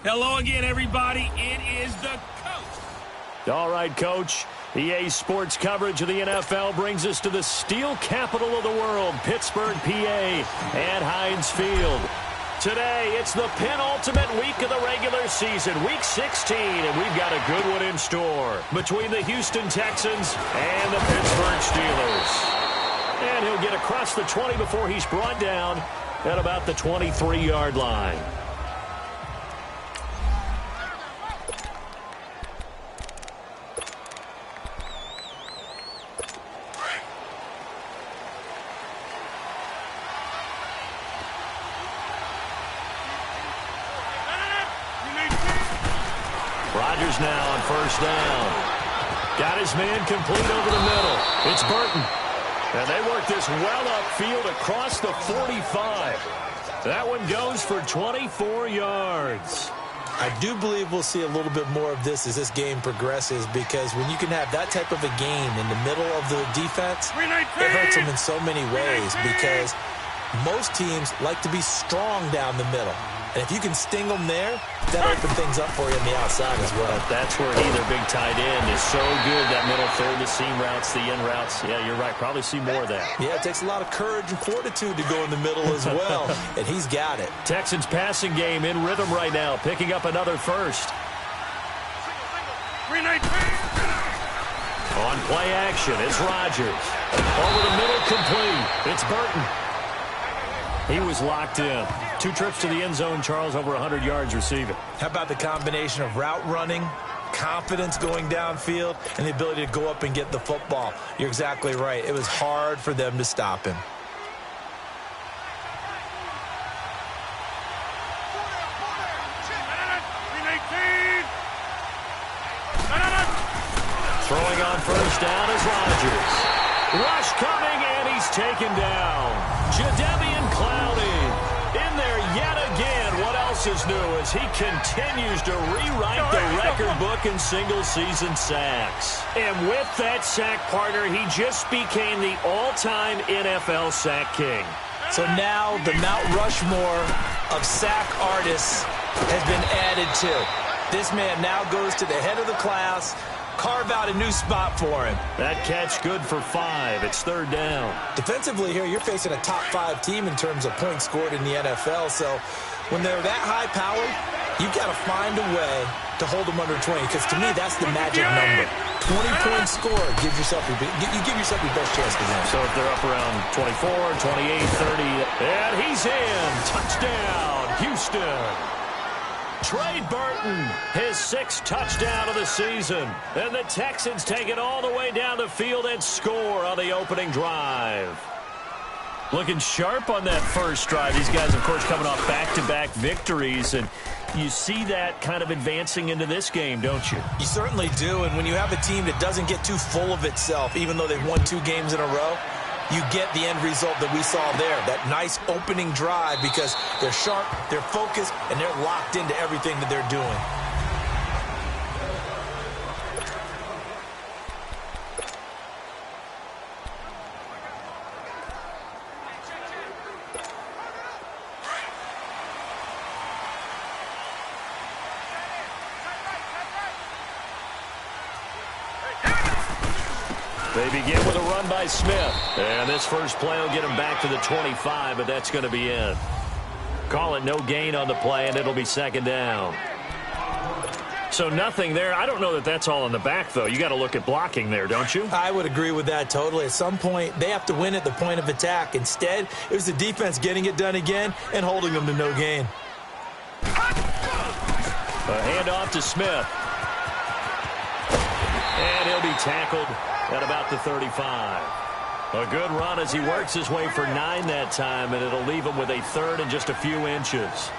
Hello again, everybody. It is the coach. All right, Coach. EA Sports coverage of the NFL brings us to the steel capital of the world, Pittsburgh, PA, at Heinz Field. Today, it's the penultimate week of the regular season, Week 16, and we've got a good one in store between the Houston Texans and the Pittsburgh Steelers. And he'll get across the 20 before he's brought down at about the 23-yard line. Rodgers now on first down. Got his man complete over the middle. It's Burton. And they work this well upfield across the 45. That one goes for 24 yards. I do believe we'll see a little bit more of this as this game progresses, because when you can have that type of a game in the middle of the defense, it hurts them in so many ways, because most teams like to be strong down the middle. And if you can sting them there, that'll open things up for you on the outside as well. That's where he, their big tight end, is so good. That middle third, the seam routes, the in routes. Yeah, you're right. Probably see more of that. Yeah, it takes a lot of courage and fortitude to go in the middle as well. And he's got it. Texans passing game in rhythm right now, picking up another first. On play action, it's Rodgers. Over the middle, complete. It's Burton. He was locked in. 2 trips to the end zone, Charles, over 100 yards receiving. How about the combination of route running, confidence going downfield, and the ability to go up and get the football? You're exactly right. It was hard for them to stop him. Throwing on first down is Rodgers. Rush coming, and he's taken down. Jadeveon Clowney in there yet again. What else is new as he continues to rewrite the record book in single-season sacks. And with that sack partner, he just became the all-time NFL sack king. So now the Mount Rushmore of sack artists has been added to. This man now goes to the head of the class. Carve out a new spot for him. That catch good for 5. It's third down. Defensively here, you're facing a top 5 team in terms of points scored in the NFL. So when they're that high powered, you've got to find a way to hold them under 20. Because to me, that's the magic number. 20-point score gives yourself you give yourself your best chance to win. So if they're up around 24, 28, 30, and he's in. Touchdown, Houston. Trey Burton, his 6th touchdown of the season. And the Texans take it all the way down the field and score on the opening drive. Looking sharp on that first drive. These guys, of course, coming off back-to-back victories. And you see that kind of advancing into this game, don't you? You certainly do. And when you have a team that doesn't get too full of itself, even though they've won 2 games in a row, you get the end result that we saw there, that nice opening drive, because they're sharp, they're focused, and they're locked into everything that they're doing. They begin with a run by Smith. And this first play will get him back to the 25, but that's going to be in. Call it no gain on the play, and it'll be second down. So nothing there. I don't know that that's all in the back, though. You got to look at blocking there, don't you? I would agree with that totally. At some point, they have to win at the point of attack. Instead, it was the defense getting it done again and holding them to no gain. A handoff to Smith. And he'll be tackled at about the 35. A good run as he works his way for 9 that time, and it'll leave him with a 3rd and just a few inches.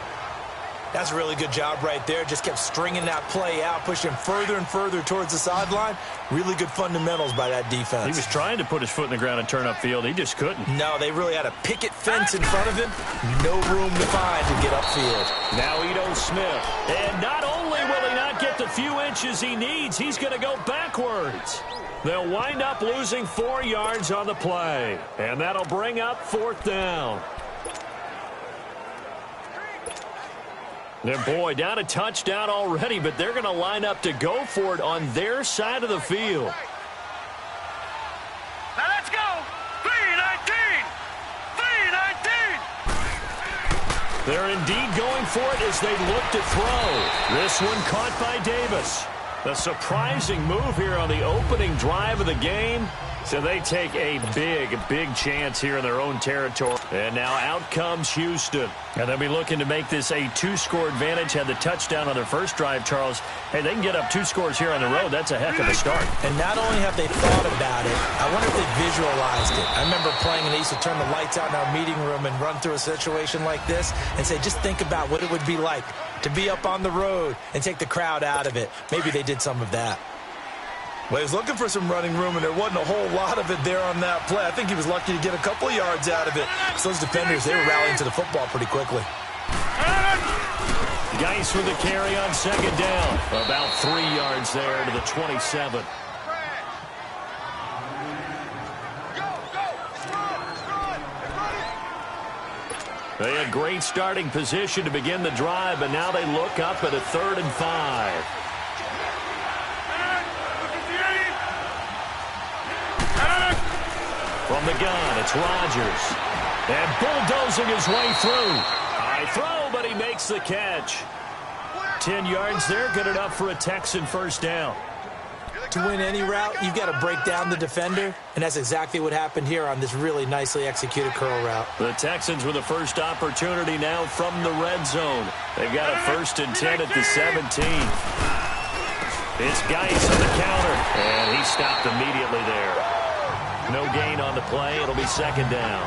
That's a really good job right there. Just kept stringing that play out, pushing further and further towards the sideline. Really good fundamentals by that defense. He was trying to put his foot in the ground and turn upfield. He just couldn't. No, they really had a picket fence in front of him. No room to find to get upfield. Now Ito Smith. And not only will he not get the few inches he needs, he's going to go backwards. They'll wind up losing 4 yards on the play. And that'll bring up 4th down. And boy, down a touchdown already, but they're going to line up to go for it on their side of the field. Now let's go. 3-19. 3-19. They're indeed going for it as they look to throw. This one caught by Davis. A surprising move here on the opening drive of the game. So they take a big chance here in their own territory. And now out comes Houston. And they'll be looking to make this a 2-score advantage. Had the touchdown on their first drive, Charles. Hey, they can get up 2 scores here on the road. That's a heck of a start. And not only have they thought about it, I wonder if they visualized it. I remember playing and they used to turn the lights out in our meeting room and run through a situation like this and say, just think about what it would be like to be up on the road and take the crowd out of it. Maybe they did some of that. Well, he was looking for some running room, and there wasn't a whole lot of it there on that play. I think he was lucky to get a couple of yards out of it. So those defenders, they were rallying to the football pretty quickly. Geis with the carry on second down. About 3 yards there to the 27. They had great starting position to begin the drive, but now they look up at a 3rd and 5. From the gun, it's Rodgers. And bulldozing his way through. High throw, but he makes the catch. 10 yards there, good enough for a Texan first down. To win any route, you've got to break down the defender, and that's exactly what happened here on this really nicely executed curl route. The Texans with the first opportunity now from the red zone. They've got a 1st and 10 at the 17. It's Geis on the counter, and he stopped immediately there. No gain on the play. It'll be second down.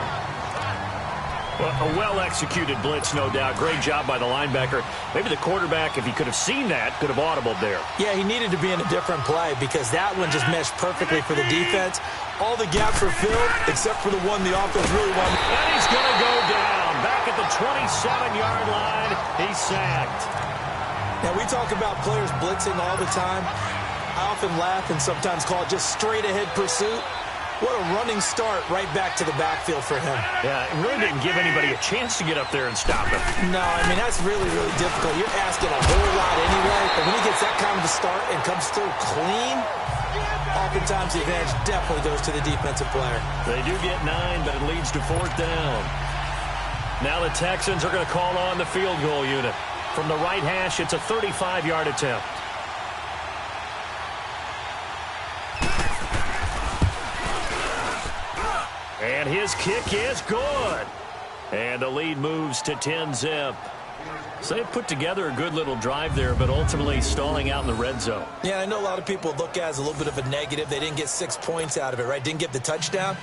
Well, a well-executed blitz, no doubt. Great job by the linebacker. Maybe the quarterback, if he could have seen that, could have audibled there. Yeah, he needed to be in a different play because that one just meshed perfectly for the defense. All the gaps were filled except for the one the offense really wanted. And he's going to go down. Back at the 27-yard line. He's sacked. Now, we talk about players blitzing all the time. I often laugh and sometimes call it just straight-ahead pursuit. What a running start right back to the backfield for him. Yeah, it really didn't give anybody a chance to get up there and stop him. No, I mean, that's really difficult. You're asking a whole lot anyway, but when he gets that kind of a start and comes through clean, oftentimes the advantage definitely goes to the defensive player. They do get 9, but it leads to 4th down. Now the Texans are going to call on the field goal unit. From the right hash, it's a 35-yard attempt. And his kick is good. And the lead moves to 10-zip. So they put together a good little drive there, but ultimately stalling out in the red zone. Yeah, I know a lot of people look at it as a little bit of a negative. They didn't get 6 points out of it, right? Didn't get the touchdown.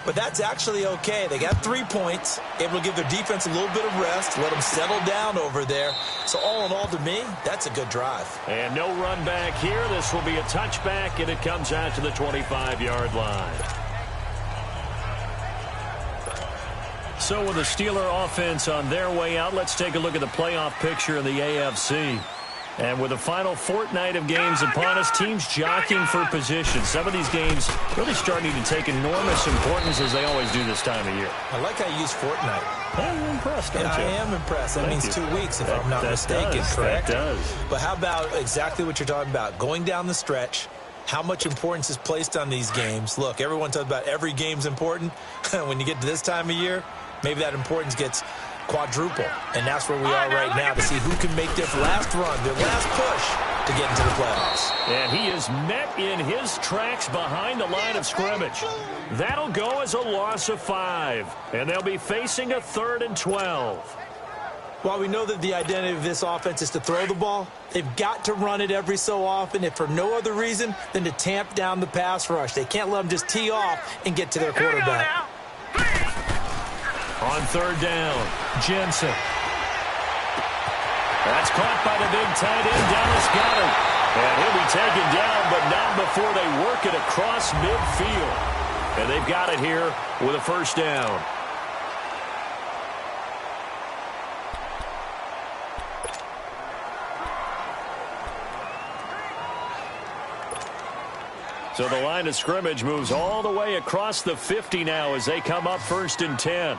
But that's actually okay. They got 3 points, able to give their defense a little bit of rest, let them settle down over there. So all in all, to me, that's a good drive. And no run back here. This will be a touchback, and it comes out to the 25-yard line. So with the Steeler offense on their way out, let's take a look at the playoff picture in the AFC. And with the final fortnight of games upon us, teams jockeying for position. Some of these games really starting to take enormous importance as they always do this time of year. I like how you use fortnight. I'm impressed, don't you? I am impressed. That means 2 weeks, if I'm not mistaken, correct? That does. But how about exactly what you're talking about? Going down the stretch, how much importance is placed on these games. Look, everyone talks about every game's important. When you get to this time of year, maybe that importance gets quadruple. And that's where we are right now to see who can make their last run, their last push to get into the playoffs. And he is met in his tracks behind the line of scrimmage. That'll go as a loss of 5. And they'll be facing a 3rd and 12. While we know that the identity of this offense is to throw the ball, they've got to run it every so often, if for no other reason than to tamp down the pass rush. They can't let them just tee off and get to their quarterback. On 3rd down, Jensen. That's caught by the big tight end, Dallas Goedert. And he'll be taken down, but not before they work it across midfield. And they've got it here with a 1st down. So the line of scrimmage moves all the way across the 50 now as they come up 1st and 10.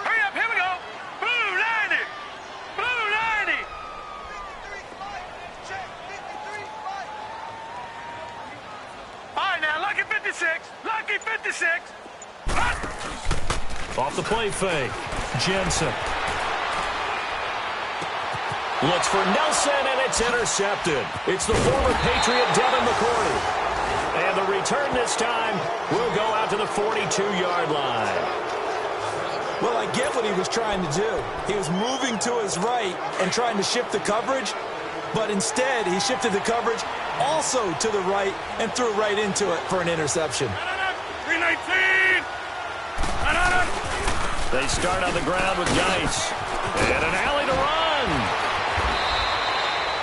Hurry up, here we go. Blue 90. Off the play fake. Jensen. Looks for Nelson, and it's intercepted. It's the former Patriot Devin McCourty. And the return this time will go out to the 42-yard line. Well, I get what he was trying to do. He was moving to his right and trying to shift the coverage, but instead he shifted the coverage also to the right and threw right into it for an interception. 319! They start on the ground with Geis. And an alley to run.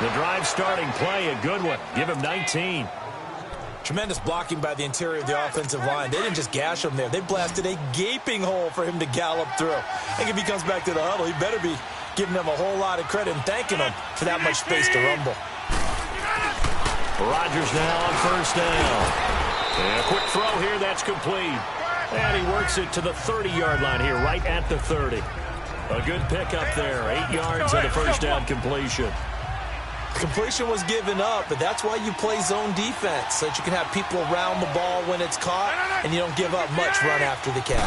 The drive starting play, a good one. Give him 19. Tremendous blocking by the interior of the offensive line. They didn't just gash him there. They blasted a gaping hole for him to gallop through. I think if he comes back to the huddle, he better be giving them a whole lot of credit and thanking them for that much space to rumble. Rodgers now on first down. And a quick throw here, that's complete. And he works it to the 30-yard line here, right at the 30. A good pickup there, 8 yards on the first down completion. Completion was given up, but that's why you play zone defense, so that you can have people around the ball when it's caught, and you don't give up much run after the catch.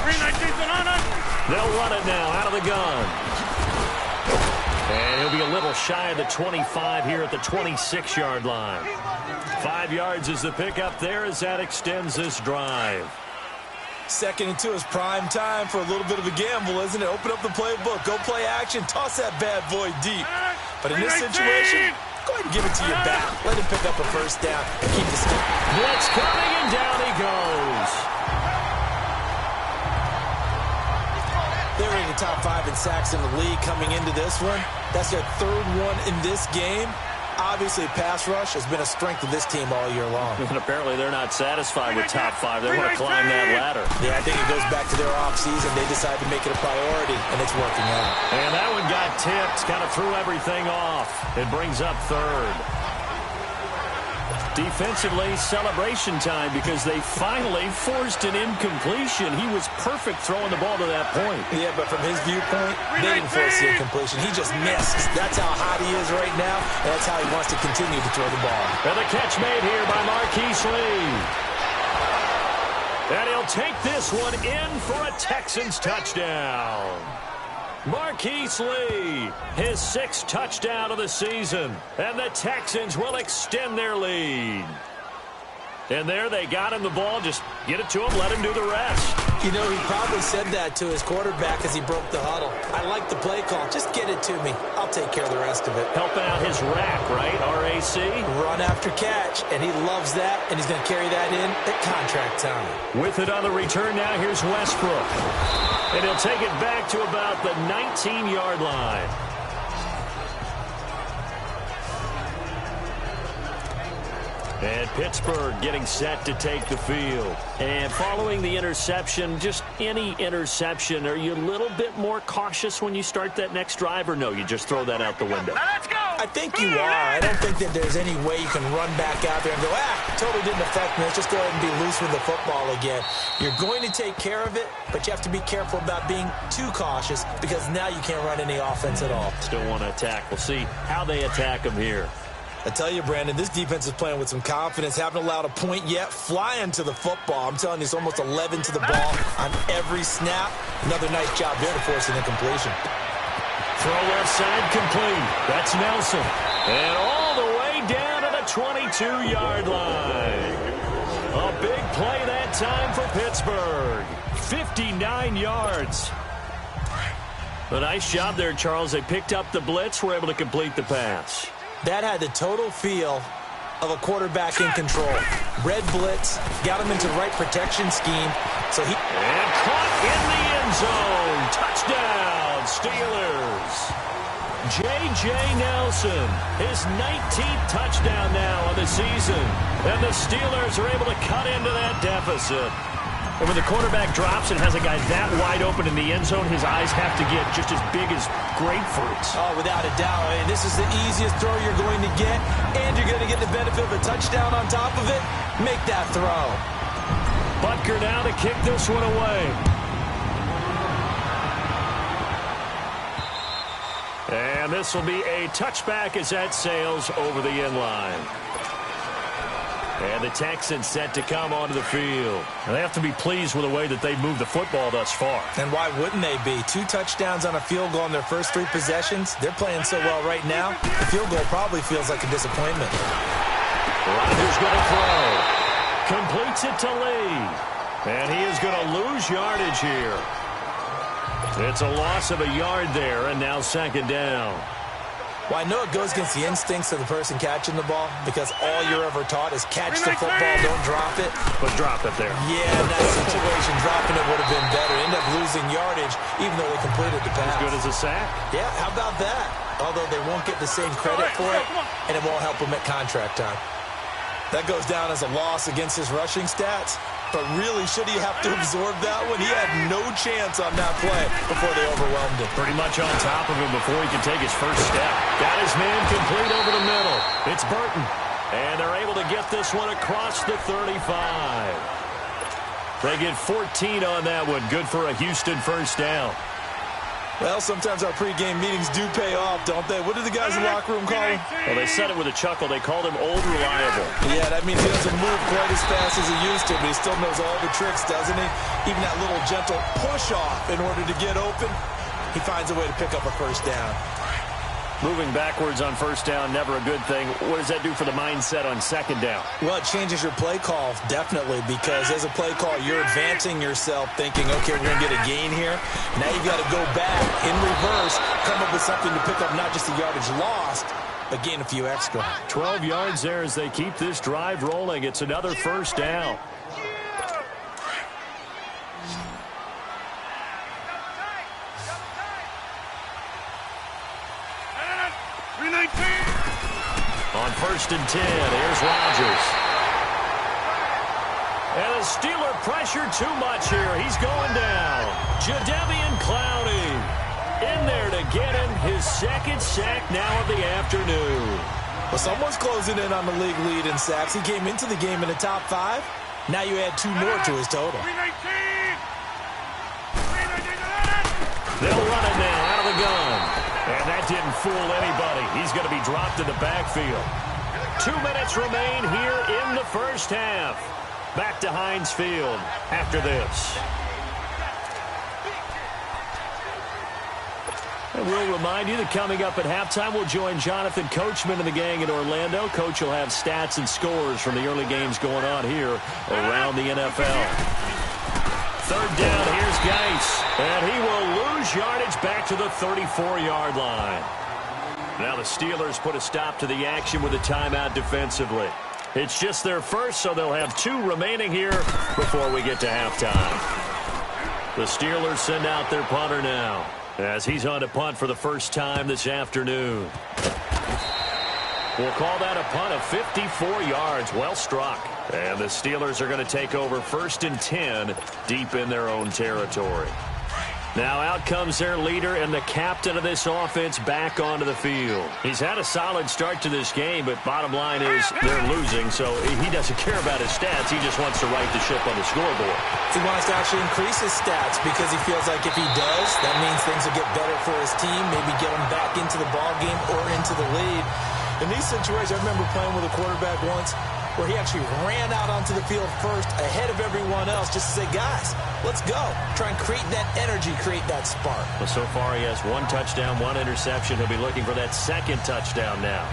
They'll run it now out of the gun. And he'll be a little shy of the 25 here at the 26-yard line. 5 yards is the pickup there as that extends this drive. 2nd and 2 is prime time for a little bit of a gamble, isn't it? Open up the playbook, go play action, toss that bad boy deep. But in this situation, go ahead and give it to your back. Let him pick up a first down and keep the stick. Blitz coming, and down he goes. They were in the top 5 in sacks in the league coming into this one. That's their 3rd one in this game. Obviously, pass rush has been a strength of this team all year long. And apparently they're not satisfied with top 5. They want to climb that ladder. Yeah, I think it goes back to their offseason. They decided to make it a priority, and it's working out. And that one got tipped, kind of threw everything off. It brings up 3rd. Defensively, celebration time because they finally forced an incompletion. He was perfect throwing the ball to that point. Yeah, but from his viewpoint, they didn't force the incompletion. He just missed. That's how hot he is right now, and that's how he wants to continue to throw the ball. And the catch made here by Marquise Lee. And he'll take this one in for a Texans touchdown. Marquise Lee, his 6th touchdown of the season, and the Texans will extend their lead. And there they got him the ball. Just get it to him, let him do the rest. You know, he probably said that to his quarterback as he broke the huddle. I like the play call. Just get it to me. I'll take care of the rest of it. Helping out his rack, right? RAC? Run after catch, and he loves that, and he's going to carry that in at contract time. With it on the return now, here's Westbrook. And he'll take it back to about the 19-yard line. And Pittsburgh getting set to take the field. And following the interception, just any interception, are you a little bit more cautious when you start that next drive, or no, you just throw that out the window? Let's go! I think you are. I don't think that there's any way you can run back out there and go, totally didn't affect me. Let's just go ahead and be loose with the football again. You're going to take care of it, but you have to be careful about being too cautious because now you can't run any offense at all. Still want to attack. We'll see how they attack him here. I tell you, Brandon, this defense is playing with some confidence. Haven't allowed a point yet. Flying to the football. I'm telling you, it's almost 11 to the ball on every snap. Another nice job there to force an incompletion. Throw left side complete. That's Nelson. And all the way down to the 22-yard line. A big play that time for Pittsburgh. 59 yards. A nice job there, Charles. They picked up the blitz, were able to complete the pass. That had the total feel of a quarterback in control. Red blitz, got him into the right protection scheme. And caught in the end zone. Touchdown, Steelers. J.J. Nelson, his 19th touchdown now of the season. And the Steelers are able to cut into that deficit. And when the quarterback drops and has a guy that wide open in the end zone, his eyes have to get just as big as grapefruits. Oh, without a doubt. I mean, this is the easiest throw you're going to get, and you're going to get the benefit of a touchdown on top of it. Make that throw. Butker now to kick this one away. And this will be a touchback as that sails over the end line. And the Texans set to come onto the field. And they have to be pleased with the way that they've moved the football thus far. And why wouldn't they be? 2 touchdowns on a field goal in their first 3 possessions. They're playing so well right now, the field goal probably feels like a disappointment. Rodgers going to throw. Completes it to Lee. And he is going to lose yardage here. It's a loss of a yard there, and now second down. Well, I know it goes against the instincts of the person catching the ball because all you're ever taught is catch the football, don't drop it. But drop it there. Yeah, in that situation, dropping it would have been better. End up losing yardage, even though they completed the pass. As good as a sack? Yeah, how about that? Although they won't get the same credit for it, and it won't help them at contract time. That goes down as a loss against his rushing stats. But really, should he have to absorb that one? He had no chance on that play before they overwhelmed him. Pretty much on top of him before he could take his first step. Got his man complete over the middle. It's Burton. And they're able to get this one across the 35. They get 14 on that one. Good for a Houston first down. Well, sometimes our pregame meetings do pay off, don't they? What did the guys in the locker room call him? Well, they said it with a chuckle. They called him Old Reliable. Yeah, that means he doesn't move quite as fast as he used to, but he still knows all the tricks, doesn't he? Even that little gentle push-off in order to get open, he finds a way to pick up a first down. Moving backwards on first down, never a good thing. What does that do for the mindset on second down? Well, it changes your play call, definitely, because as a play call, you're advancing yourself thinking, okay, we're going to get a gain here. Now you've got to go back in reverse, come up with something to pick up not just the yardage lost, but gain a few extra. 12 yards there as they keep this drive rolling. It's another first down. On first and 10, here's Rodgers. And the Steeler pressure too much here. He's going down. Jadeveon Clowney in there to get him his second sack now of the afternoon. Well, someone's closing in on the league lead in sacks. He came into the game in the top 5. Now you add 2 more to his total. They'll run it now out of the gun. And that didn't fool anybody. He's going to be dropped in the backfield. 2 minutes remain here in the first half. Back to Heinz Field after this. And we'll remind you that coming up at halftime, we'll join Jonathan Coachman and the gang in Orlando. Coach will have stats and scores from the early games going on here around the NFL. Third down, here's Geis. And he will lose yardage back to the 34-yard line. Now the Steelers put a stop to the action with a timeout defensively. It's just their first, so they'll have 2 remaining here before we get to halftime. The Steelers send out their punter now as he's on to punt for the first time this afternoon. We'll call that a punt of 54 yards. Well struck. And the Steelers are going to take over first and 10 deep in their own territory. Now out comes their leader and the captain of this offense back onto the field. He's had a solid start to this game, but bottom line is they're losing, so he doesn't care about his stats. He just wants to right the ship on the scoreboard. He wants to actually increase his stats because he feels like if he does, that means things will get better for his team, maybe get him back into the ball game or into the lead. In these situations, I remember playing with a quarterback once where he actually ran out onto the field first ahead of everyone else just to say, guys, let's go. Try and create that energy, create that spark. Well, so far he has 1 touchdown, 1 interception. He'll be looking for that second touchdown now.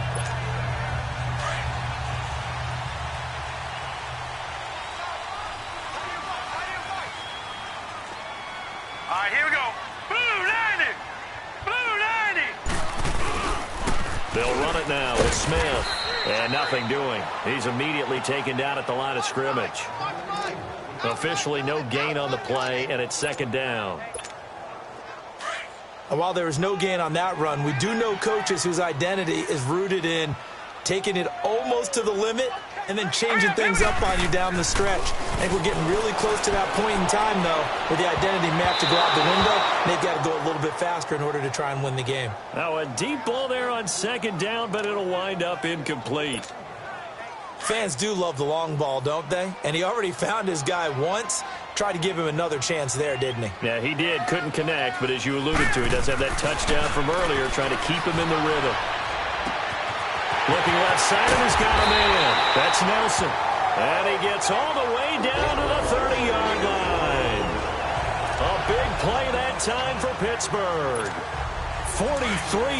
All right, here we go. Blue 90! Blue 90! They'll run it now with Smith. And nothing doing. He's immediately taken down at the line of scrimmage. Officially no gain on the play, and it's second down. And while there is no gain on that run, we do know coaches whose identity is rooted in taking it almost to the limit and then changing things up on you down the stretch. I think we're getting really close to that point in time, though, where the identity map to go out the window, and they've got to go a little bit faster in order to try and win the game. Now a deep ball there on second down, but it'll wind up incomplete. Fans do love the long ball, don't they? And he already found his guy once. Tried to give him another chance there, didn't he? Yeah, he did. Couldn't connect, but as you alluded to, he does have that touchdown from earlier, trying to keep him in the rhythm. Looking left side, and he's got a man. That's Nelson. And he gets all the way down to the 30-yard line. A big play that time for Pittsburgh. 43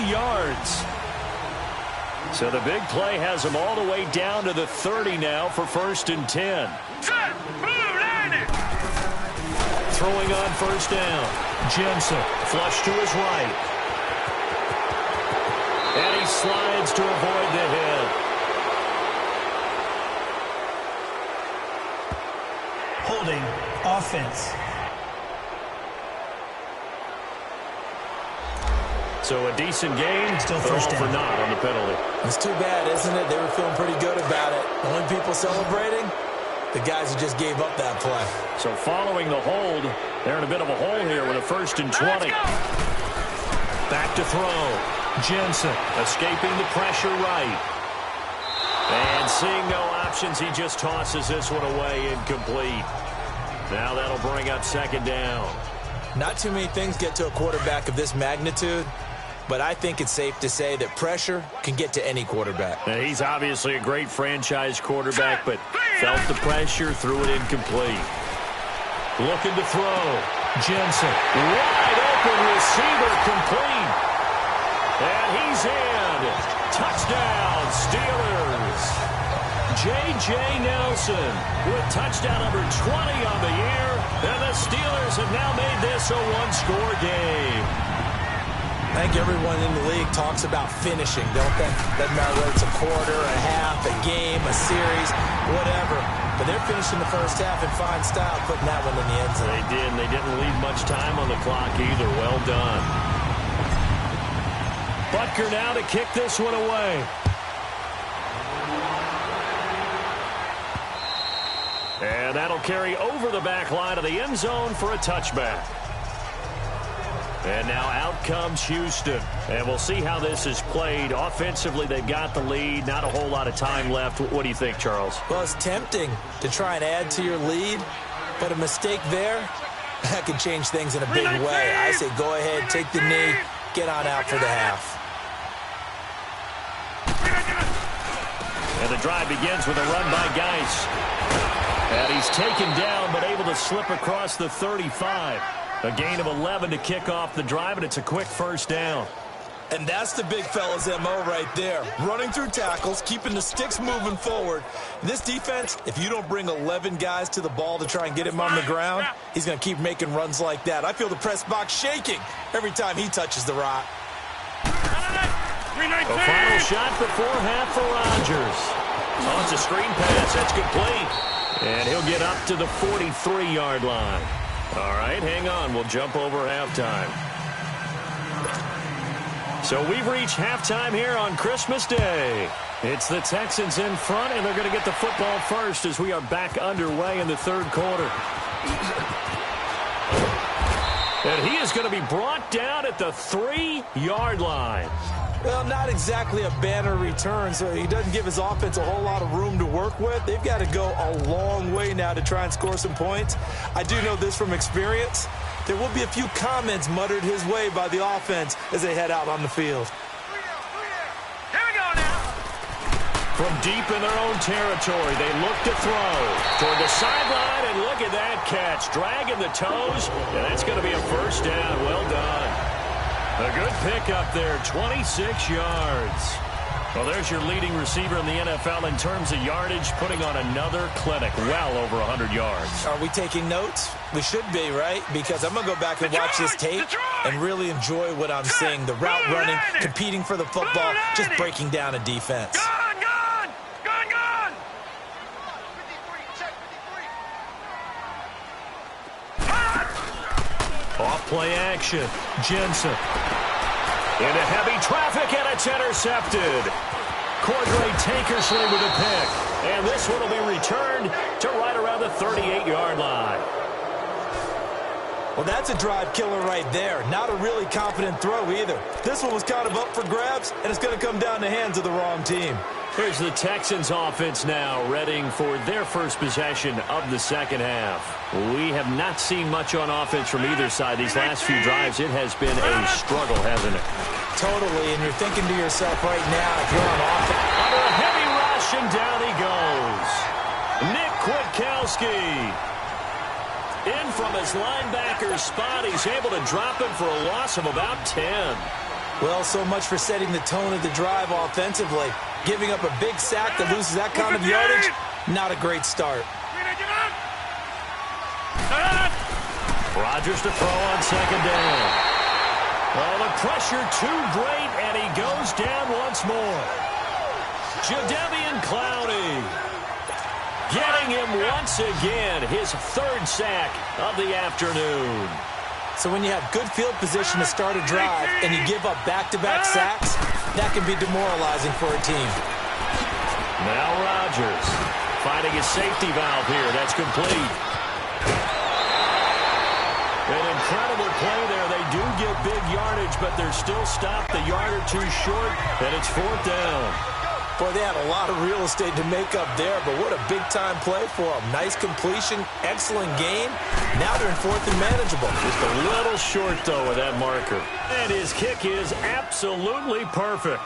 yards. So the big play has him all the way down to the 30 now for 1st and 10. Throwing on 1st down. Jensen, flush to his right. And he slides to avoid the hit. Holding offense. So a decent game, still but first all down. for naught on the penalty. It's too bad, isn't it? They were feeling pretty good about it. The only people celebrating, the guys who just gave up that play. So following the hold, they're in a bit of a hole here with a 1st and 20. Back to throw. Jensen escaping the pressure right. And seeing no options, he just tosses this one away incomplete. Now that'll bring up 2nd down. Not too many things get to a quarterback of this magnitude, but I think it's safe to say that pressure can get to any quarterback. Now, he's obviously a great franchise quarterback, but felt the pressure, threw it incomplete. Looking to throw. Jensen, wide open receiver, complete. And he's in. Touchdown, Steelers. J.J. Nelson with touchdown number 20 on the year. And the Steelers have now made this a one-score game. I think everyone in the league talks about finishing, don't they? Doesn't matter whether it's a quarter, a half, a game, a series, whatever. But they're finishing the first half in fine style, putting that one in the end zone. They did, and they didn't leave much time on the clock either. Well done. Butker now to kick this one away. And that'll carry over the back line of the end zone for a touchback. And now out comes Houston. And we'll see how this is played. Offensively, they've got the lead. Not a whole lot of time left. What do you think, Charles? Well, it's tempting to try and add to your lead, but a mistake there, that can change things in a big way. I say go ahead, take the knee, get on out for the half. And the drive begins with a run by Geis. And he's taken down, but able to slip across the 35. A gain of 11 to kick off the drive, and it's a quick 1st down. And that's the big fella's MO right there. Running through tackles, keeping the sticks moving forward. This defense, if you don't bring 11 guys to the ball to try and get him on the ground, he's going to keep making runs like that. I feel the press box shaking every time he touches the rock. A final shot before half for Rodgers. Oh, it's a screen pass. That's complete. And he'll get up to the 43-yard line. All right, hang on. We'll jump over halftime. So we've reached halftime here on Christmas Day. It's the Texans in front, and they're going to get the football first as we are back underway in the 3rd quarter. And he is going to be brought down at the 3-yard line. Well, not exactly a banner return, so he doesn't give his offense a whole lot of room to work with. They've got to go a long way now to try and score some points. I do know this from experience. There will be a few comments muttered his way by the offense as they head out on the field. Here we go now. From deep in their own territory, they look to throw toward the sideline, and look at that catch. Dragging the toes, and that's going to be a 1st down. Well done. A good pickup there, 26 yards. Well, there's your leading receiver in the NFL in terms of yardage, putting on another clinic, well over 100 yards. Are we taking notes? We should be, right? Because I'm going to go back and watch this tape and really enjoy what I'm seeing. The route running, competing for the football, just breaking down a defense. Off-play action. Jensen. Into heavy traffic, and it's intercepted. Cordray Tankersley with a pick. And this one will be returned to right around the 38-yard line. Well, that's a drive killer right there. Not a really confident throw either. This one was kind of up for grabs, and it's going to come down the hands of the wrong team. Here's the Texans offense now, readying for their first possession of the 2nd half. We have not seen much on offense from either side. These last few drives, it has been a struggle, hasn't it? Totally, and you're thinking to yourself right now, if you're on offense. Under a heavy rush, and down he goes. Gronkowski. In from his linebacker spot, he's able to drop him for a loss of about 10. Well, so much for setting the tone of the drive offensively. Giving up a big sack that loses that kind of yardage, not a great start. Rodgers to throw on second down. Oh, the pressure too great, and he goes down once more. Jadeveon Clowney getting him once again, his third sack of the afternoon. So when you have good field position to start a drive and you give up back-to-back sacks, that can be demoralizing for a team. Now Rodgers finding his safety valve here. That's complete. An incredible play there. They do get big yardage, but they're still stopped a yard or two short, and it's fourth down. Boy, they had a lot of real estate to make up there, but what a big-time play for them. Nice completion, excellent game. Now they're in fourth and manageable. Just a little short, though, with that marker. And his kick is absolutely perfect.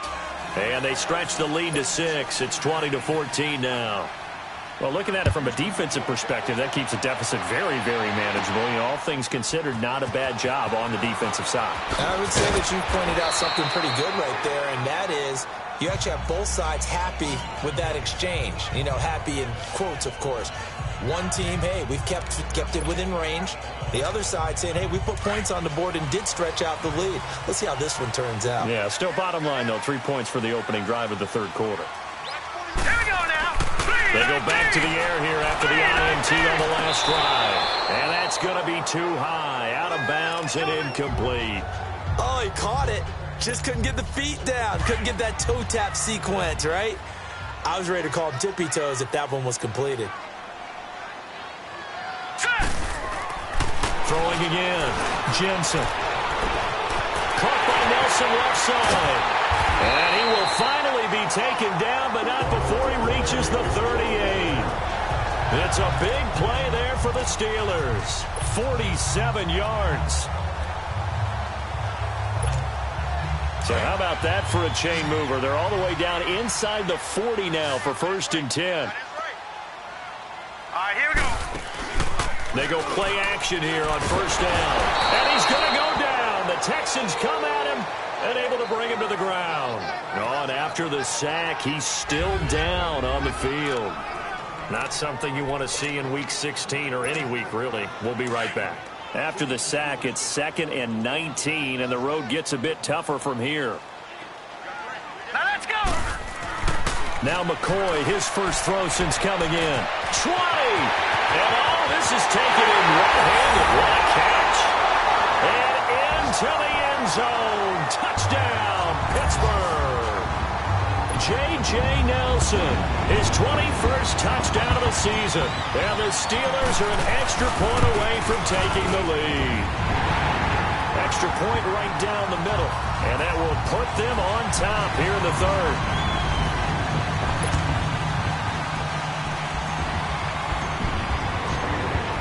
And they stretch the lead to 6. It's 20-14 now. Well, looking at it from a defensive perspective, that keeps the deficit very, very manageable. You know, all things considered, not a bad job on the defensive side. I would say that you pointed out something pretty good right there, and that is you actually have both sides happy with that exchange. You know, happy in quotes, of course. One team, hey, we've kept it within range. The other side saying, hey, we put points on the board and did stretch out the lead. Let's see how this one turns out. Yeah, still bottom line, though, 3 points for the opening drive of the third quarter. Here we go now. They go back to the air here after the INT on the last drive. And that's going to be too high, out of bounds and incomplete. Oh, he caught it. Just couldn't get the feet down. Couldn't get that toe tap sequence, right? I was ready to call him tippy toes if that one was completed. Throwing again. Jensen. Caught by Nelson left side. And he will finally be taken down, but not before he reaches the 38. It's a big play there for the Steelers. 47 yards. So how about that for a chain mover? They're all the way down inside the 40 now for 1st and 10. All right, here we go. They go play action here on 1st down. And he's going to go down. The Texans come at him and able to bring him to the ground. Oh, and after the sack, he's still down on the field. Not something you want to see in Week 16 or any week, really. We'll be right back. After the sack, it's 2nd and 19, and the road gets a bit tougher from here. Now let's go. Now McCoy, his first throw since coming in. 20! And all this is taken in one-handed. What a catch. And into the end zone. Touchdown, Pittsburgh. J.J. Nelson, his 21st touchdown of the season. And the Steelers are an extra point away from taking the lead. Extra point right down the middle. And that will put them on top here in the third.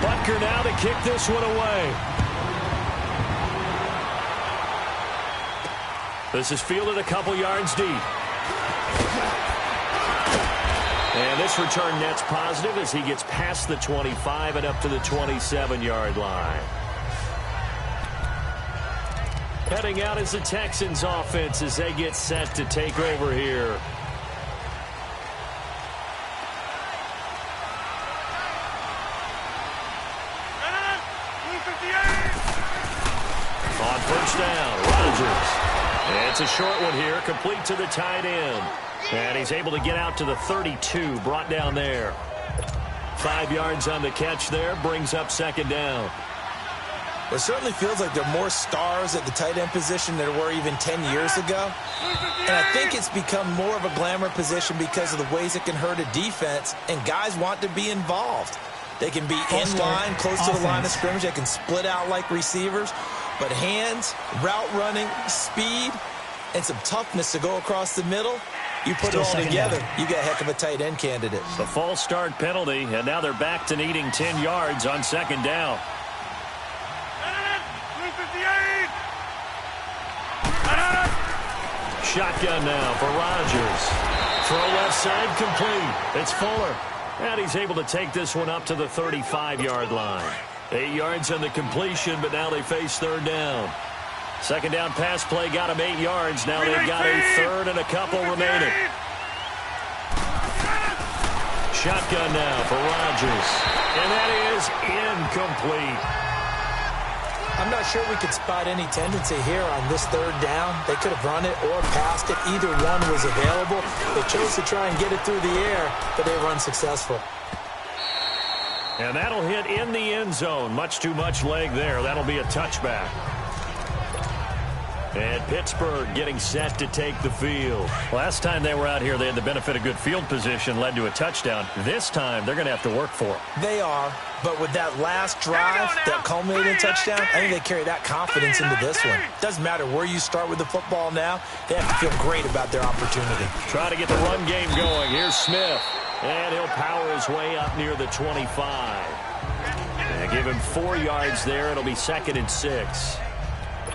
Butker now to kick this one away. This is fielded a couple yards deep. And this return net's positive as he gets past the 25 and up to the 27-yard line. Heading out is the Texans offense as they get set to take over here. On 1st down, Rodgers. It's a short one here, complete to the tight end. And he's able to get out to the 32, brought down there. 5 yards on the catch there, brings up 2nd down. It certainly feels like there are more stars at the tight end position than there were even 10 years ago. And I think it's become more of a glamour position because of the ways it can hurt a defense, and guys want to be involved. They can be in line, close to the line of scrimmage. They can split out like receivers. But hands, route running, speed, and some toughness to go across the middle, you put it all together, you got a heck of a tight end candidate. The false start penalty, and now they're back to needing 10 yards on 2nd down. Shotgun now for Rodgers. Throw left side complete. It's Fuller. And he's able to take this one up to the 35-yard line. 8 yards on the completion, but now they face third down. Second down pass play got him 8 yards. Now they've got a third and a couple remaining. Shotgun now for Rodgers. And that is incomplete. I'm not sure we could spot any tendency here on this third down. They could have run it or passed it. Either one was available. They chose to try and get it through the air, but they were unsuccessful. And that'll hit in the end zone. Much too much leg there. That'll be a touchback. And Pittsburgh getting set to take the field. Last time they were out here, they had the benefit of good field position, led to a touchdown. This time, they're going to have to work for it. They are, but with that last drive that culminated in touchdown, I think they carry that confidence into this one. Doesn't matter where you start with the football now. They have to feel great about their opportunity. Trying to get the run game going. Here's Smith. And he'll power his way up near the 25. And give him 4 yards there. It'll be 2nd and 6.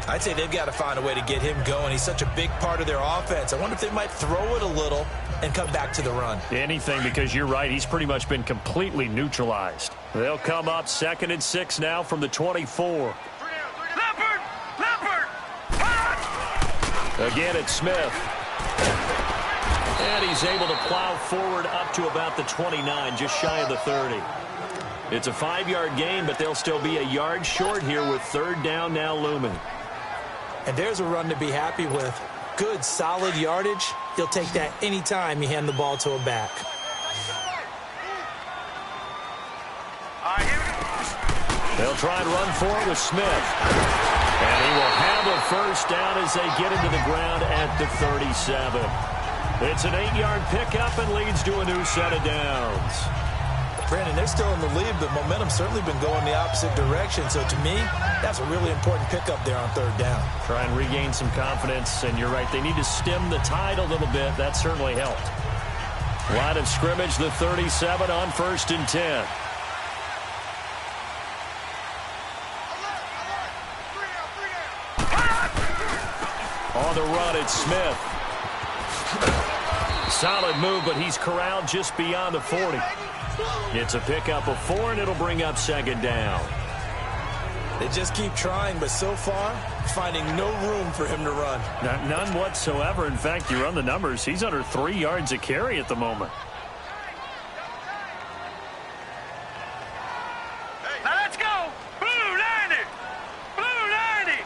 I'd say they've got to find a way to get him going. He's such a big part of their offense. I wonder if they might throw it a little and come back to the run. Anything, because you're right. He's pretty much been completely neutralized. They'll come up 2nd and 6 now from the 24. Leopard! Again, it's Smith. And he's able to plow forward up to about the 29, just shy of the 30. It's a 5-yard gain, but they'll still be a yard short here with third down now looming. And there's a run to be happy with. Good, solid yardage. You'll take that any time you hand the ball to a back. They'll try and run for it with Smith. And he will have a first down as they get into the ground at the 37. It's an 8-yard pickup and leads to a new set of downs. Brandon, they're still in the lead, but momentum's certainly been going the opposite direction. So to me, that's a really important pickup there on third down. Try and regain some confidence, and you're right. They need to stem the tide a little bit. That certainly helped. Line of scrimmage, the 37 on 1st and 10. On the run, it's Smith. Solid move, but he's corralled just beyond the 40. It's a pickup of 4, and it'll bring up 2nd down. They just keep trying, but so far, finding no room for him to run. None whatsoever. In fact, you run the numbers. He's under 3 yards a carry at the moment. Now let's go! Blue 90! Blue 90!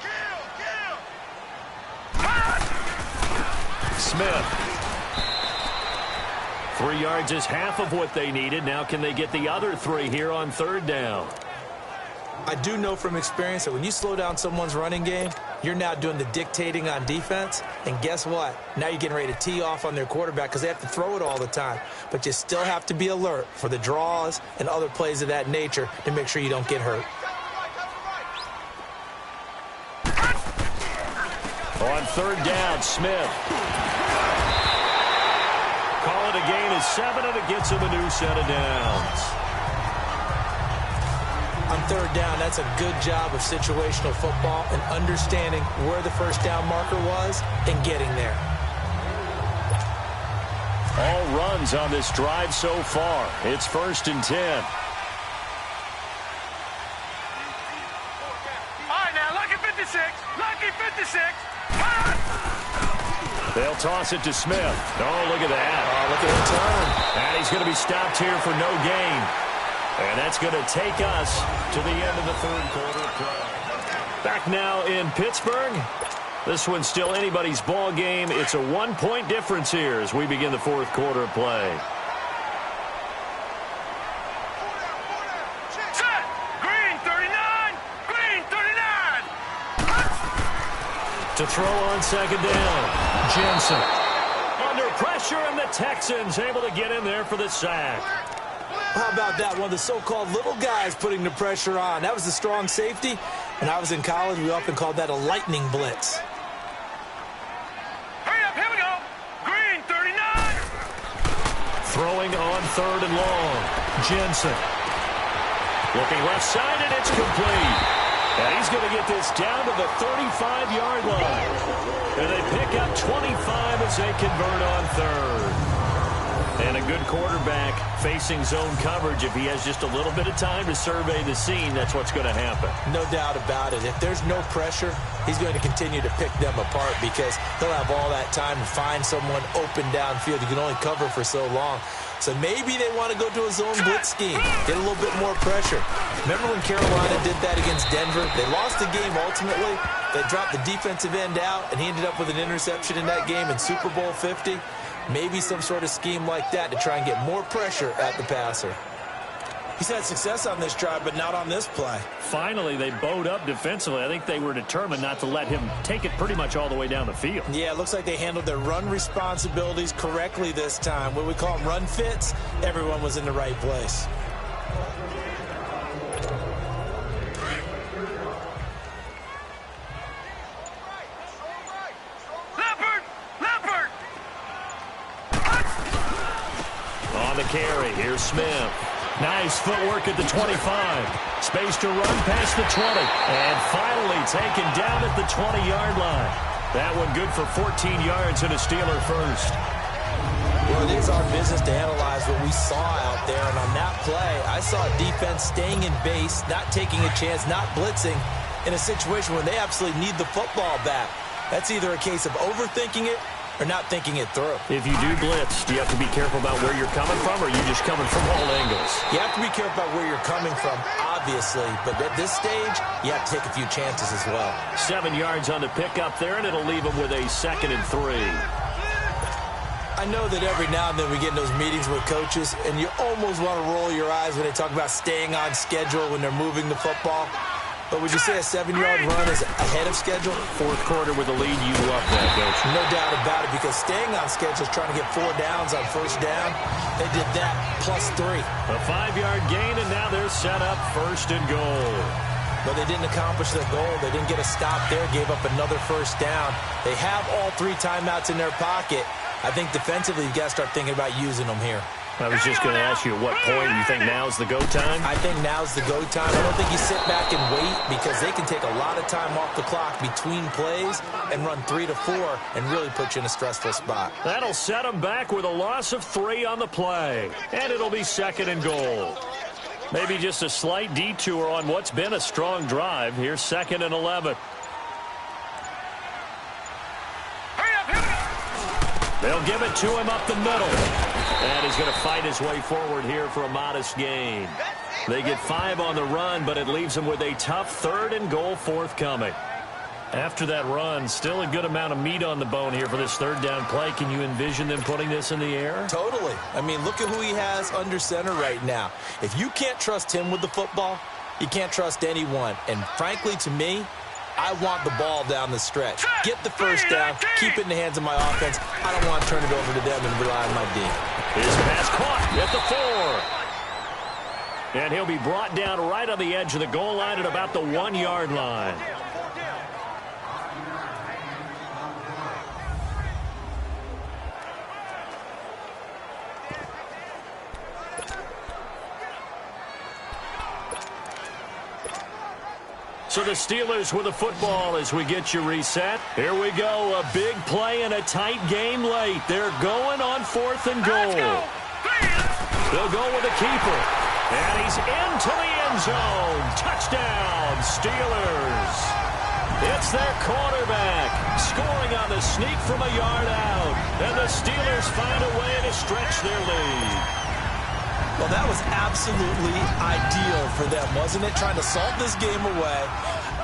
Kill! Smith. 3 yards is half of what they needed. Now can they get the other 3 here on third down? I do know from experience that when you slow down someone's running game, you're now doing the dictating on defense. And guess what? Now you're getting ready to tee off on their quarterback because they have to throw it all the time. But you still have to be alert for the draws and other plays of that nature to make sure you don't get hurt. On third down, Smith. Call it a gain of 7, and it gets him a new set of downs. On third down, that's a good job of situational football and understanding where the first down marker was and getting there. All runs on this drive so far. It's 1st and 10. All right, now, lucky 56. Lucky 56. They'll toss it to Smith. Oh, look at that. Oh, look at the turn. And he's going to be stopped here for no gain. And that's going to take us to the end of the third quarter play. Back now in Pittsburgh. This one's still anybody's ball game. It's a 1-point difference here as we begin the fourth quarter play. Set. Green 39. Green 39. To throw on second down. Jensen. Under pressure, and the Texans able to get in there for the sack. How about that? One of the so-called little guys putting the pressure on. That was the strong safety. When I was in college, we often called that a lightning blitz. Hurry up, here we go. Green 39. Throwing on third and long. Jensen. Looking left side, and it's complete. And he's going to get this down to the 35-yard line. And they pick up 25 as they convert on third. And a good quarterback facing zone coverage, if he has just a little bit of time to survey the scene, that's what's going to happen. No doubt about it. If there's no pressure, he's going to continue to pick them apart because he'll have all that time to find someone open downfield. You can only cover for so long. So maybe they want to go to a zone blitz scheme, get a little bit more pressure. Remember when Carolina did that against Denver? They lost the game ultimately. They dropped the defensive end out, and he ended up with an interception in that game in Super Bowl 50. Maybe some sort of scheme like that to try and get more pressure at the passer. He's had success on this drive, but not on this play. Finally, they bowed up defensively. I think they were determined not to let him take it pretty much all the way down the field. Yeah, it looks like they handled their run responsibilities correctly this time. What we call them run fits, everyone was in the right place. On the carry, here's Smith. Nice footwork at the 25. Space to run past the 20. And finally taken down at the 20-yard line. That one good for 14 yards and a Steeler first. Well, it is our business to analyze what we saw out there. And on that play, I saw defense staying in base, not taking a chance, not blitzing in a situation where they absolutely need the football back. That's either a case of overthinking it or not thinking it through. If you do blitz, do you have to be careful about where you're coming from, or are you just coming from all angles? You have to be careful about where you're coming from, obviously. But at this stage, you have to take a few chances as well. 7 yards on the pickup there, and it'll leave them with a 2nd and 3. I know that every now and then we get in those meetings with coaches, and you almost want to roll your eyes when they talk about staying on schedule when they're moving the football. But would you say a 7-yard run is ahead of schedule? Fourth quarter with a lead, you love that, Coach. No doubt about it, because staying on schedule is trying to get 4 downs on first down. They did that plus 3. A 5-yard gain, and now they're set up 1st and goal. But they didn't accomplish their goal. They didn't get a stop there, gave up another first down. They have all 3 timeouts in their pocket. I think defensively, you've got to start thinking about using them here. I was just going to ask you, at what point you think now's the go time? I think now's the go time. I don't think you sit back and wait, because they can take a lot of time off the clock between plays and run 3 to 4 and really put you in a stressful spot. That'll set them back with a loss of 3 on the play. And it'll be 2nd and goal. Maybe just a slight detour on what's been a strong drive. Here's 2nd and 11. They'll give it to him up the middle. And he's going to fight his way forward here for a modest gain. They get 5 on the run, but it leaves them with a tough 3rd and goal forthcoming. After that run, still a good amount of meat on the bone here for this 3rd down play. Can you envision them putting this in the air? Totally. I mean, look at who he has under center right now. If you can't trust him with the football, you can't trust anyone. And frankly, to me, I want the ball down the stretch. Get the first down, keep it in the hands of my offense. I don't want to turn it over to them and rely on my D. His pass caught at the 4. And he'll be brought down right on the edge of the goal line at about the 1-yard line. So the Steelers with the football as we get you reset. Here we go, a big play and a tight game late. They're going on 4th and goal. They'll go with the keeper. And he's into the end zone. Touchdown, Steelers. It's their quarterback scoring on the sneak from a yard out. And the Steelers find a way to stretch their lead. Well, that was absolutely ideal for them, wasn't it? Trying to salt this game away.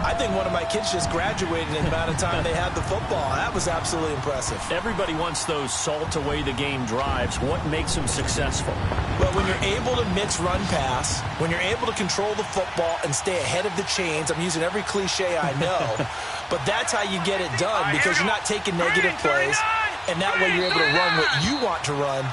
I think one of my kids just graduated in the amount of time they had the football. That was absolutely impressive. Everybody wants those salt-away-the-game drives. What makes them successful? Well, when you're able to mix run-pass, when you're able to control the football and stay ahead of the chains, I'm using every cliche I know, but that's how you get it done, because you're not taking negative plays, and that way you're able to run what you want to run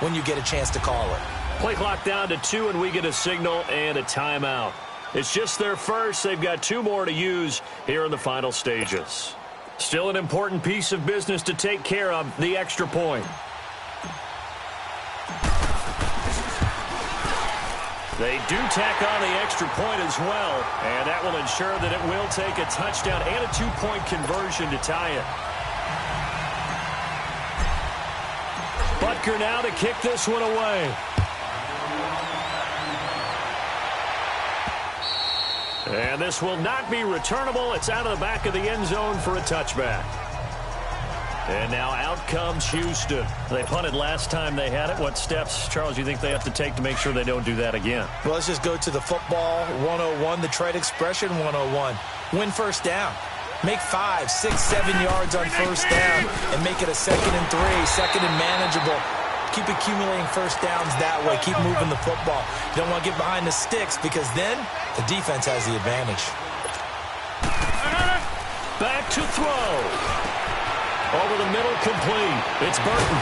when you get a chance to call it. Play clock down to 2, and we get a signal and a timeout. It's just their first. They've got 2 more to use here in the final stages. Still an important piece of business to take care of, the extra point. They do tack on the extra point as well, and that will ensure that it will take a touchdown and a 2-point conversion to tie it. Butker now to kick this one away. And this will not be returnable. It's out of the back of the end zone for a touchback. And now out comes Houston. They punted last time they had it. What steps, Charles, do you think they have to take to make sure they don't do that again? Well, let's just go to the football 101, the trade expression 101. Win first down. Make 5, 6, 7 yards on first down and make it a 2nd and 3, 2nd and manageable. Keep accumulating first downs that way. Keep moving the football. You don't want to get behind the sticks because then the defense has the advantage. Back to throw. Over the middle, complete. It's Burton.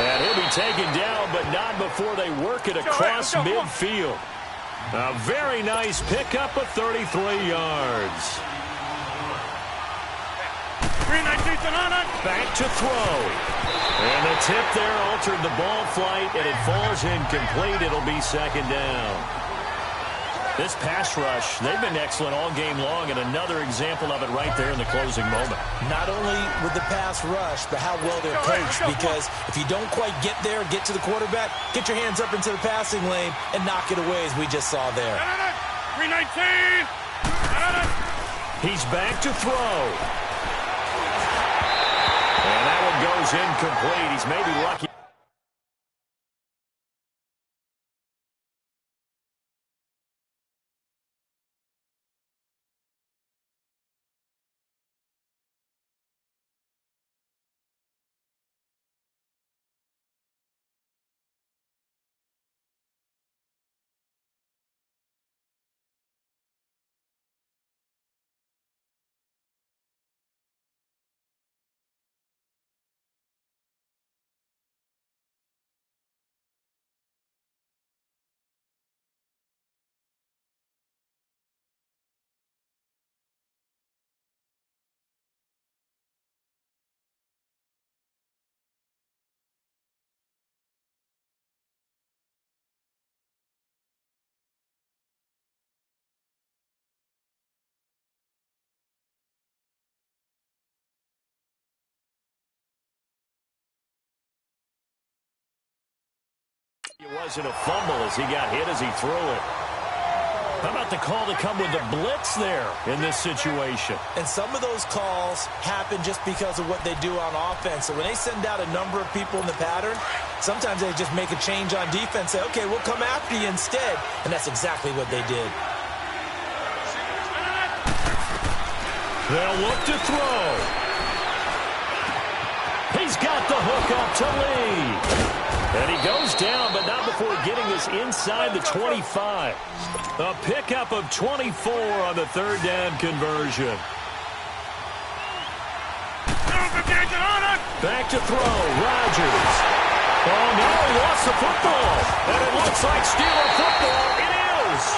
And he'll be taken down, but not before they work it across midfield. A very nice pickup of 33 yards. Back to throw. And the tip there altered the ball flight, and it falls incomplete. It'll be 2nd down. This pass rush, they've been excellent all game long, and another example of it right there in the closing moment. Not only with the pass rush, but how well they're coached, because if you don't quite get there, get to the quarterback, get your hands up into the passing lane and knock it away, as we just saw there. 319. He's back to throw. And that one goes incomplete. He's maybe lucky. It wasn't a fumble as he got hit as he threw it. How about the call to come with the blitz there in this situation? And some of those calls happen just because of what they do on offense. So when they send out a number of people in the pattern, sometimes they just make a change on defense, say, okay, we'll come after you instead. And that's exactly what they did. They'll look to throw. He's got the hook up to Lee. And he goes down, but not before getting this inside the 25. A pickup of 24 on the 3rd down conversion. Back to throw, Rodgers. Oh, no, he lost the football. And it looks like Steeler football. It is.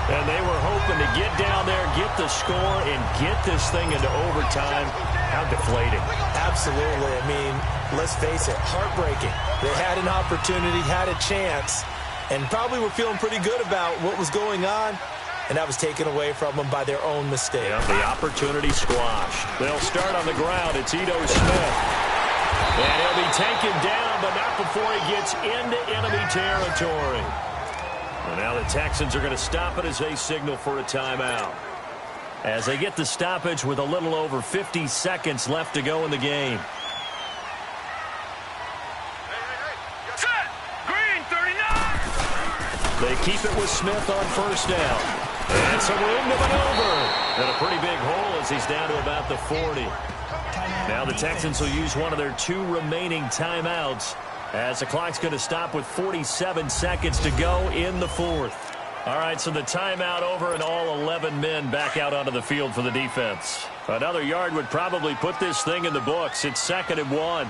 And they were hoping to get down there, get the score, and get this thing into overtime. How deflating. Absolutely. I mean, let's face it, heartbreaking. They had an opportunity, had a chance, and probably were feeling pretty good about what was going on, and that was taken away from them by their own mistake. Yeah, the opportunity squashed. They'll start on the ground. It's Ito Smith. And he'll be taken down, but not before he gets into enemy territory. And now the Texans are going to stop it as they signal for a timeout. As they get the stoppage with a little over 50 seconds left to go in the game. Set. Green, 39. They keep it with Smith on first down. And some room to maneuver. And a pretty big hole as he's down to about the 40. Now the Texans will use one of their 2 remaining timeouts, as the clock's going to stop with 47 seconds to go in the 4th. All right, so the timeout over and all 11 men back out onto the field for the defense. Another yard would probably put this thing in the books. It's 2nd and 1. All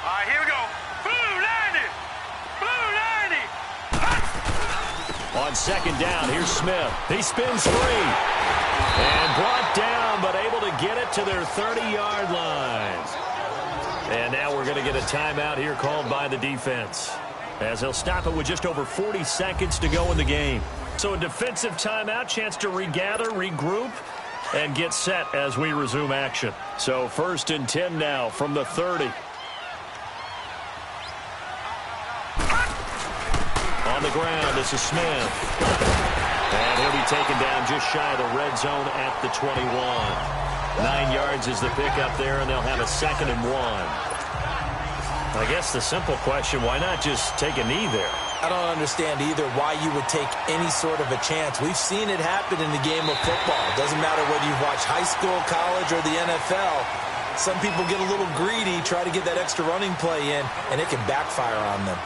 right, here we go. Blue 90. Blue 90. On 2nd down, here's Smith. He spins free. And brought down, but able to get it to their 30-yard line. And now we're going to get a timeout here called by the defense, as they'll stop it with just over 40 seconds to go in the game. So a defensive timeout, chance to regather, regroup, and get set as we resume action. So 1st and 10 now from the 30. On the ground, this is Smith. And he'll be taken down just shy of the red zone at the 21. 9 yards is the pickup there, and they'll have a 2nd and 1. I guess the simple question, why not just take a knee there? I don't understand either why you would take any sort of a chance. We've seen it happen in the game of football. It doesn't matter whether you've watched high school, college, or the NFL. Some people get a little greedy, try to get that extra running play in, and it can backfire on them.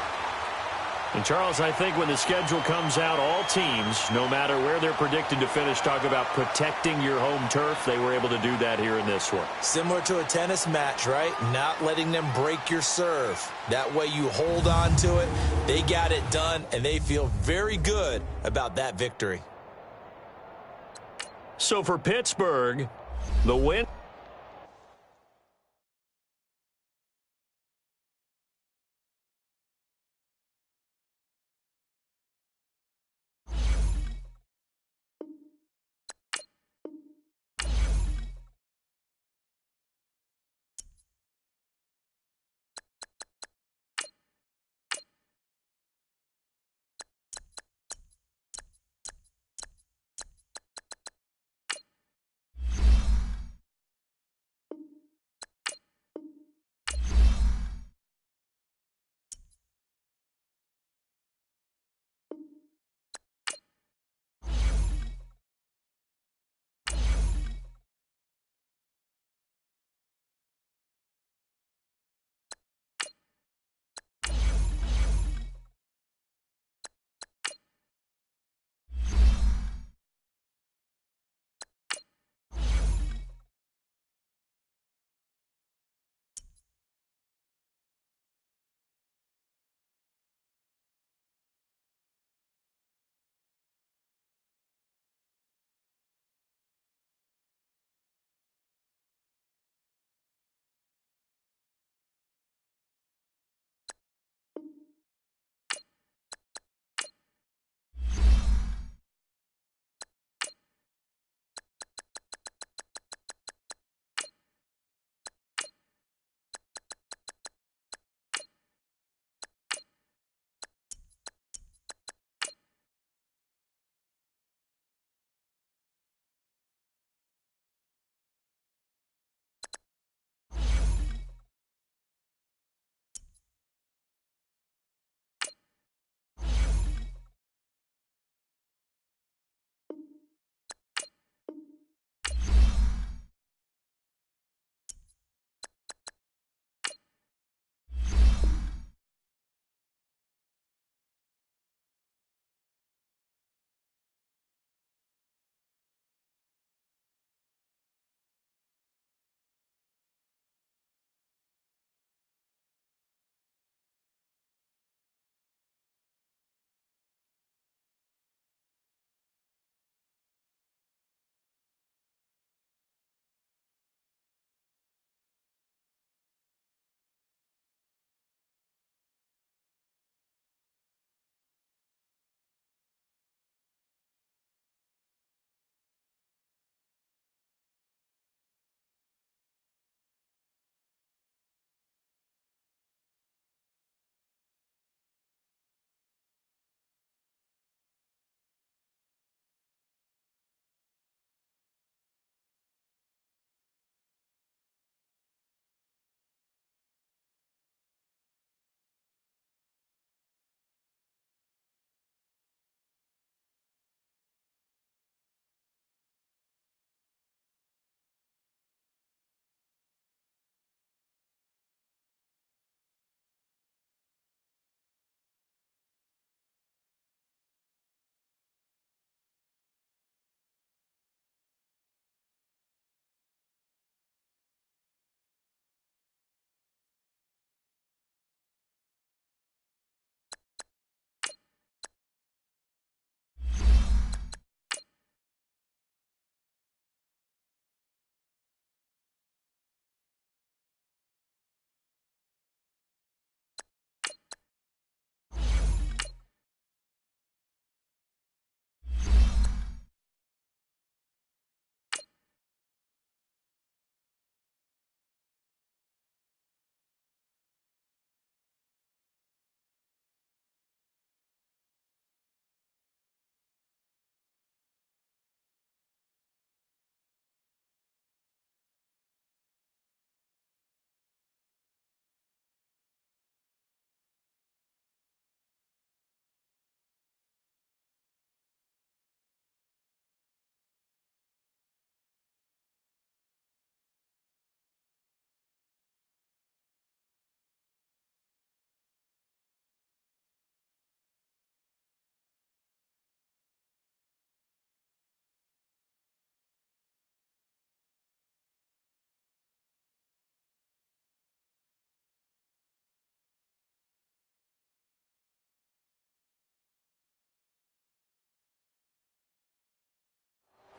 And, Charles, I think when the schedule comes out, all teams, no matter where they're predicted to finish, talk about protecting your home turf. They were able to do that here in this one. Similar to a tennis match, right? Not letting them break your serve. That way you hold on to it. They got it done, and they feel very good about that victory. So for Pittsburgh, the win.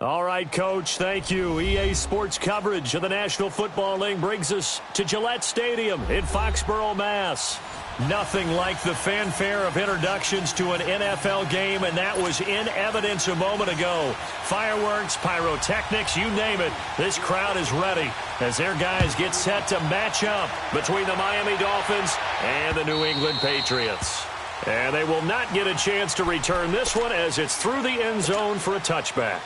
All right, Coach, thank you. EA Sports coverage of the National Football League brings us to Gillette Stadium in Foxborough, Mass. Nothing like the fanfare of introductions to an NFL game, and that was in evidence a moment ago. Fireworks, pyrotechnics, you name it. This crowd is ready as their guys get set to match up between the Miami Dolphins and the New England Patriots. And they will not get a chance to return this one as it's through the end zone for a touchback.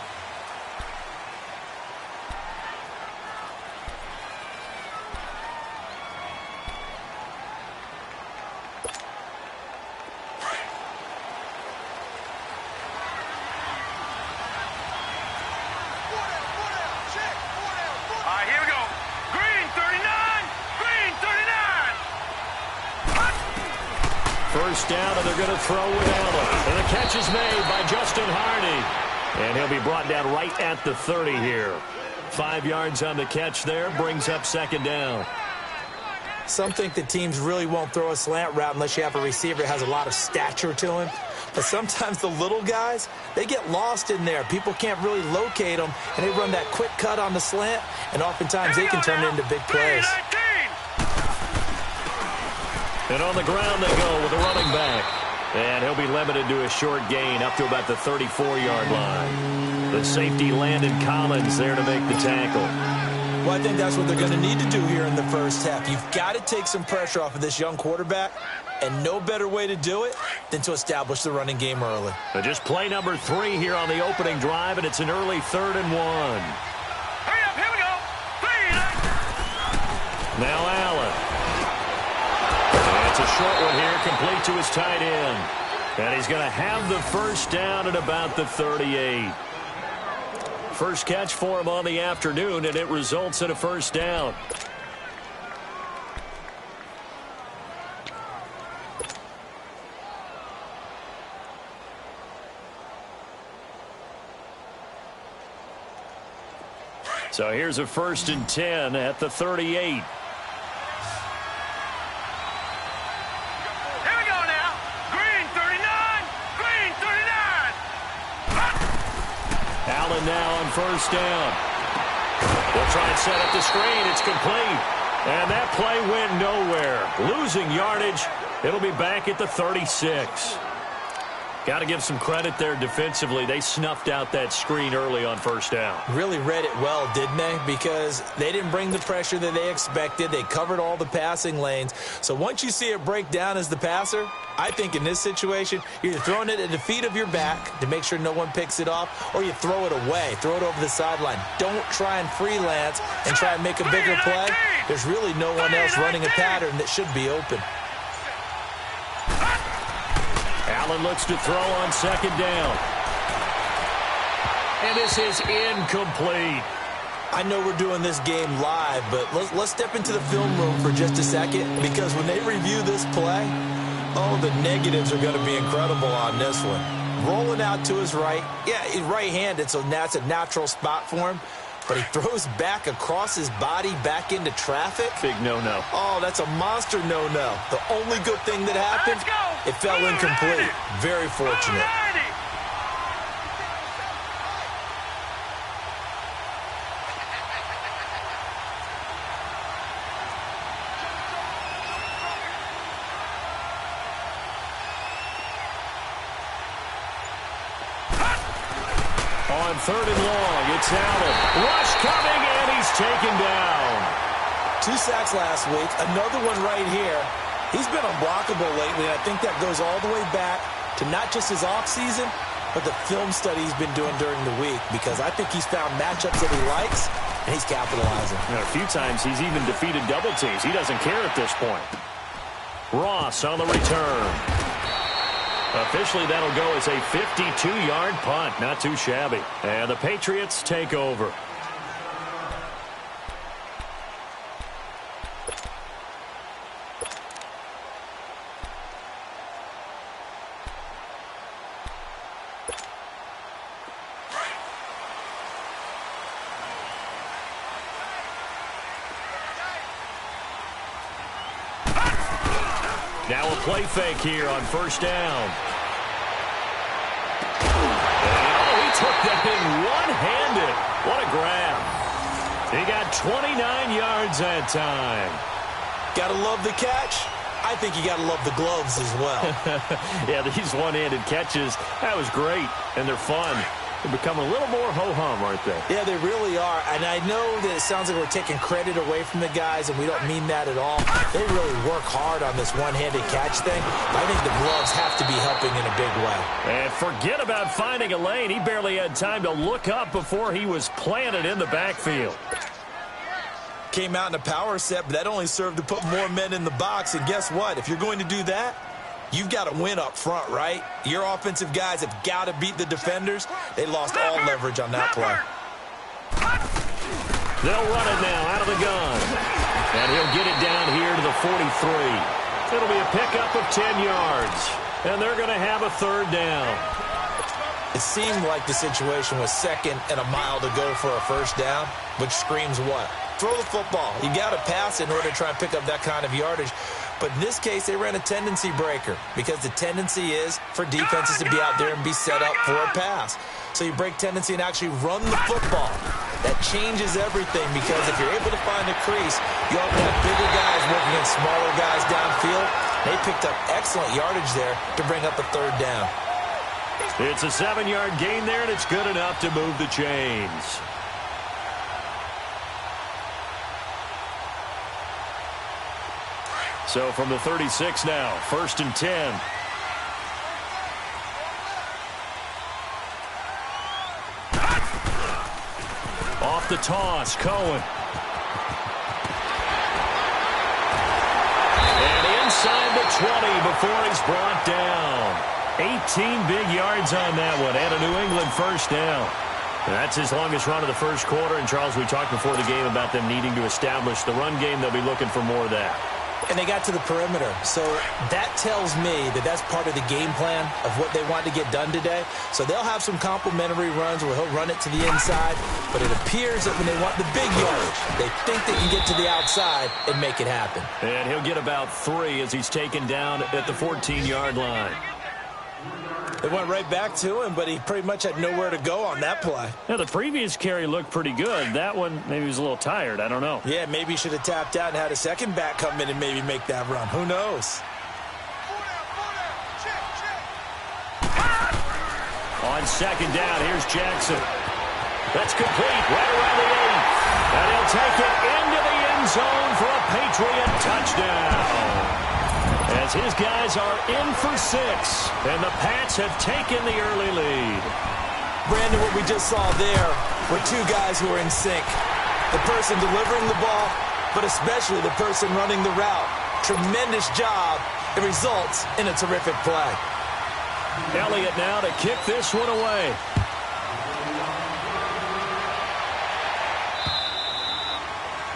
First down, and they're going to throw with Allen. And the catch is made by Justin Hardy. And he'll be brought down right at the 30 here. 5 yards on the catch there, brings up second down. Some think that teams really won't throw a slant route unless you have a receiver that has a lot of stature to him. But sometimes the little guys, they get lost in there. People can't really locate them, and they run that quick cut on the slant, and oftentimes they can turn it into big plays. And on the ground they go with the running back. And he'll be limited to a short gain up to about the 34-yard line. The safety Landon Collins there to make the tackle. Well, I think that's what they're going to need to do here in the first half. You've got to take some pressure off of this young quarterback, and no better way to do it than to establish the running game early. Just play number 3 here on the opening drive, and it's an early 3rd and 1. Hurry up, here we go. 3. Now Allen. It's a short one here, complete to his tight end. And he's going to have the first down at about the 38. First catch for him on the afternoon, and it results in a first down. So here's a 1st and 10 at the 38. Now on first down. They'll try and set up the screen. It's complete. And that play went nowhere. Losing yardage. It'll be back at the 36. Got to give some credit there defensively. They snuffed out that screen early on first down. Really read it well, didn't they? Because they didn't bring the pressure that they expected. They covered all the passing lanes. So once you see it break down as the passer, I think in this situation, you're throwing it at the feet of your back to make sure no one picks it off, or you throw it away, throw it over the sideline. Don't try and freelance and try and make a bigger play. There's really no one else running a pattern that should be open. Allen looks to throw on second down. And this is incomplete. I know we're doing this game live, but let's step into the film room for just a second, because when they review this play, oh, the negatives are going to be incredible on this one. Rolling out to his right. Yeah, he's right-handed, so that's a natural spot for him. But he throws back across his body back into traffic. Big no-no. Oh, that's a monster no-no. The only good thing that happened, it fell incomplete. Very fortunate. On 3rd and long, it's Allen. Rush coming, and he's taken down. 2 sacks last week, another one right here. He's been unblockable lately, and I think that goes all the way back to not just his offseason, but the film study he's been doing during the week, because I think he's found matchups that he likes, and he's capitalizing. And a few times he's even defeated double teams. He doesn't care at this point. Ross on the return. Officially, that'll go as a 52-yard punt. Not too shabby. And the Patriots take over. Now a play fake here on first down. And, he took that in one-handed. What a grab. He got 29 yards that time. Gotta love the catch. I think you gotta love the gloves as well. Yeah, these one-handed catches, that was great, and they're fun. They become a little more ho-hum, aren't they? Yeah, they really are. And I know that it sounds like we're taking credit away from the guys, and we don't mean that at all. They really work hard on this one-handed catch thing. I think the gloves have to be helping in a big way. And forget about finding a lane. He barely had time to look up before he was planted in the backfield. Came out in a power set, but that only served to put more men in the box. And guess what? If you're going to do that, you've got to win up front, right? Your offensive guys have got to beat the defenders. They lost all leverage on that play. They'll run it now out of the gun. And he'll get it down here to the 43. It'll be a pickup of 10 yards. And they're going to have a third down. It seemed like the situation was second and a mile to go for a first down, which screams what? Throw the football. You got to pass in order to try and pick up that kind of yardage. But in this case, they ran a tendency breaker because the tendency is for defenses to be out there and be set up for a pass. So you break tendency and actually run the football. That changes everything because if you're able to find a crease, you often have bigger guys working against smaller guys downfield. They picked up excellent yardage there to bring up a third down. It's a 7-yard gain there, and it's good enough to move the chains. So from the 36 now, 1st and 10. Off the toss, Cohen. And inside the 20 before he's brought down. 18 big yards on that one, and a New England first down. That's his longest run of the first quarter. And, Charles, we talked before the game about them needing to establish the run game. They'll be looking for more of that. And they got to the perimeter. So that tells me that that's part of the game plan of what they want to get done today. So they'll have some complimentary runs where he'll run it to the inside. But it appears that when they want the big yardage, they think they can get to the outside and make it happen. And he'll get about 3 as he's taken down at the 14-yard line. They went right back to him, but he pretty much had nowhere to go on that play. Now, the previous carry looked pretty good. That one, maybe he was a little tired. I don't know. Yeah, maybe he should have tapped out and had a second back come in and maybe make that run. Who knows? On second down, here's Jackson. That's complete right around the 8. And he'll take it into the end zone for a Patriot touchdown. As his guys are in for 6, and the Pats have taken the early lead. Brandon, what we just saw there were two guys who are in sync. The person delivering the ball, but especially the person running the route. Tremendous job. It results in a terrific play. Elliott now to kick this one away.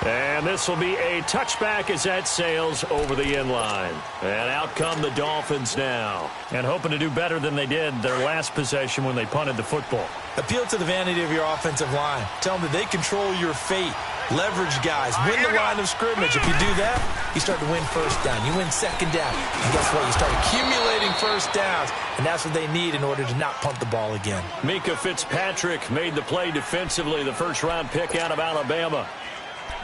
And this will be a touchback as that sails over the end line. And out come the Dolphins now. And hoping to do better than they did their last possession when they punted the football. Appeal to the vanity of your offensive line. Tell them that they control your fate. Leverage guys. Win the line of scrimmage. If you do that, you start to win first down. You win second down. And guess what? You start accumulating first downs. And that's what they need in order to not punt the ball again. Mika Fitzpatrick made the play defensively. The first-round pick out of Alabama.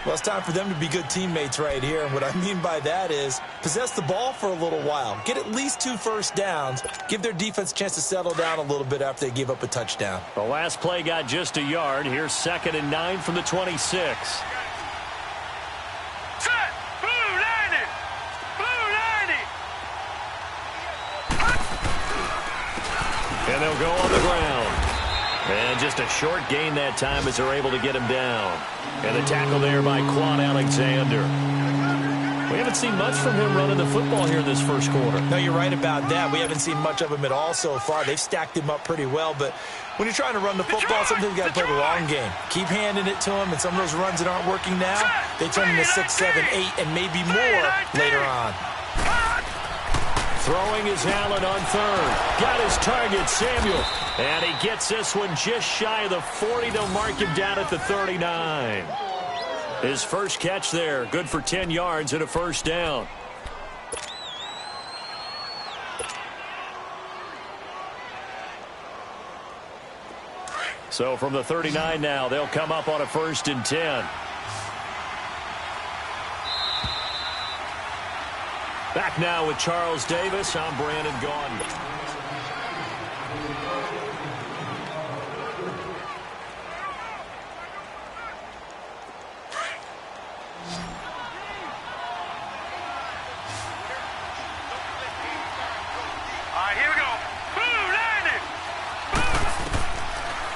Well, it's time for them to be good teammates right here. And what I mean by that is possess the ball for a little while. Get at least 2 first downs. Give their defense a chance to settle down a little bit after they give up a touchdown. The last play got just a yard. Here's 2nd and 9 from the 26. Set! Blue 90! Blue 90! And they'll go on the ground. And just a short gain that time as they're able to get him down. And the tackle there by Quan Alexander. We haven't seen much from him running the football here in this first quarter. No, you're right about that. We haven't seen much of him at all so far. They've stacked him up pretty well. But when you're trying to run the football, sometimes you got to play the long game. Keep handing it to him. And some of those runs that aren't working now, they turn into 6, 7, 8, and maybe more later on. Throwing is Allen on 3rd. Got his target, Samuel. And he gets this one just shy of the 40. They'll mark him down at the 39. His first catch there. Good for 10 yards and a first down. So from the 39 now, they'll come up on a 1st and 10. Back now with Charles Davis. I'm Brandon Gaudin.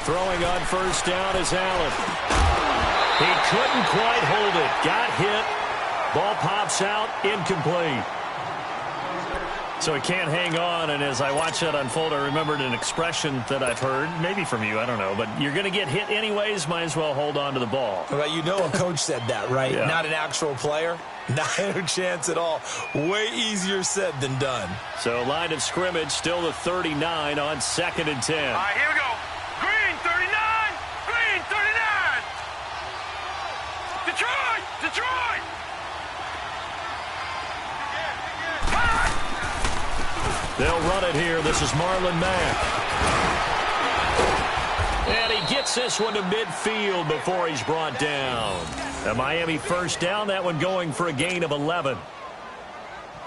Throwing on 1st down is Allen. He couldn't quite hold it. Got hit. Ball pops out. Incomplete. So he can't hang on, and as I watch that unfold, I remembered an expression that I've heard, maybe from you, I don't know, but you're going to get hit anyways, might as well hold on to the ball. Well, you know a coach said that, right? Yeah. Not an actual player. Not a chance at all. Way easier said than done. So line of scrimmage, still the 39 on 2nd and 10. All right, here we go. Green 39! Green 39! Detroit! Detroit! They'll run it here. This is Marlon Mack. And he gets this one to midfield before he's brought down. A Miami 1st down, that one going for a gain of 11.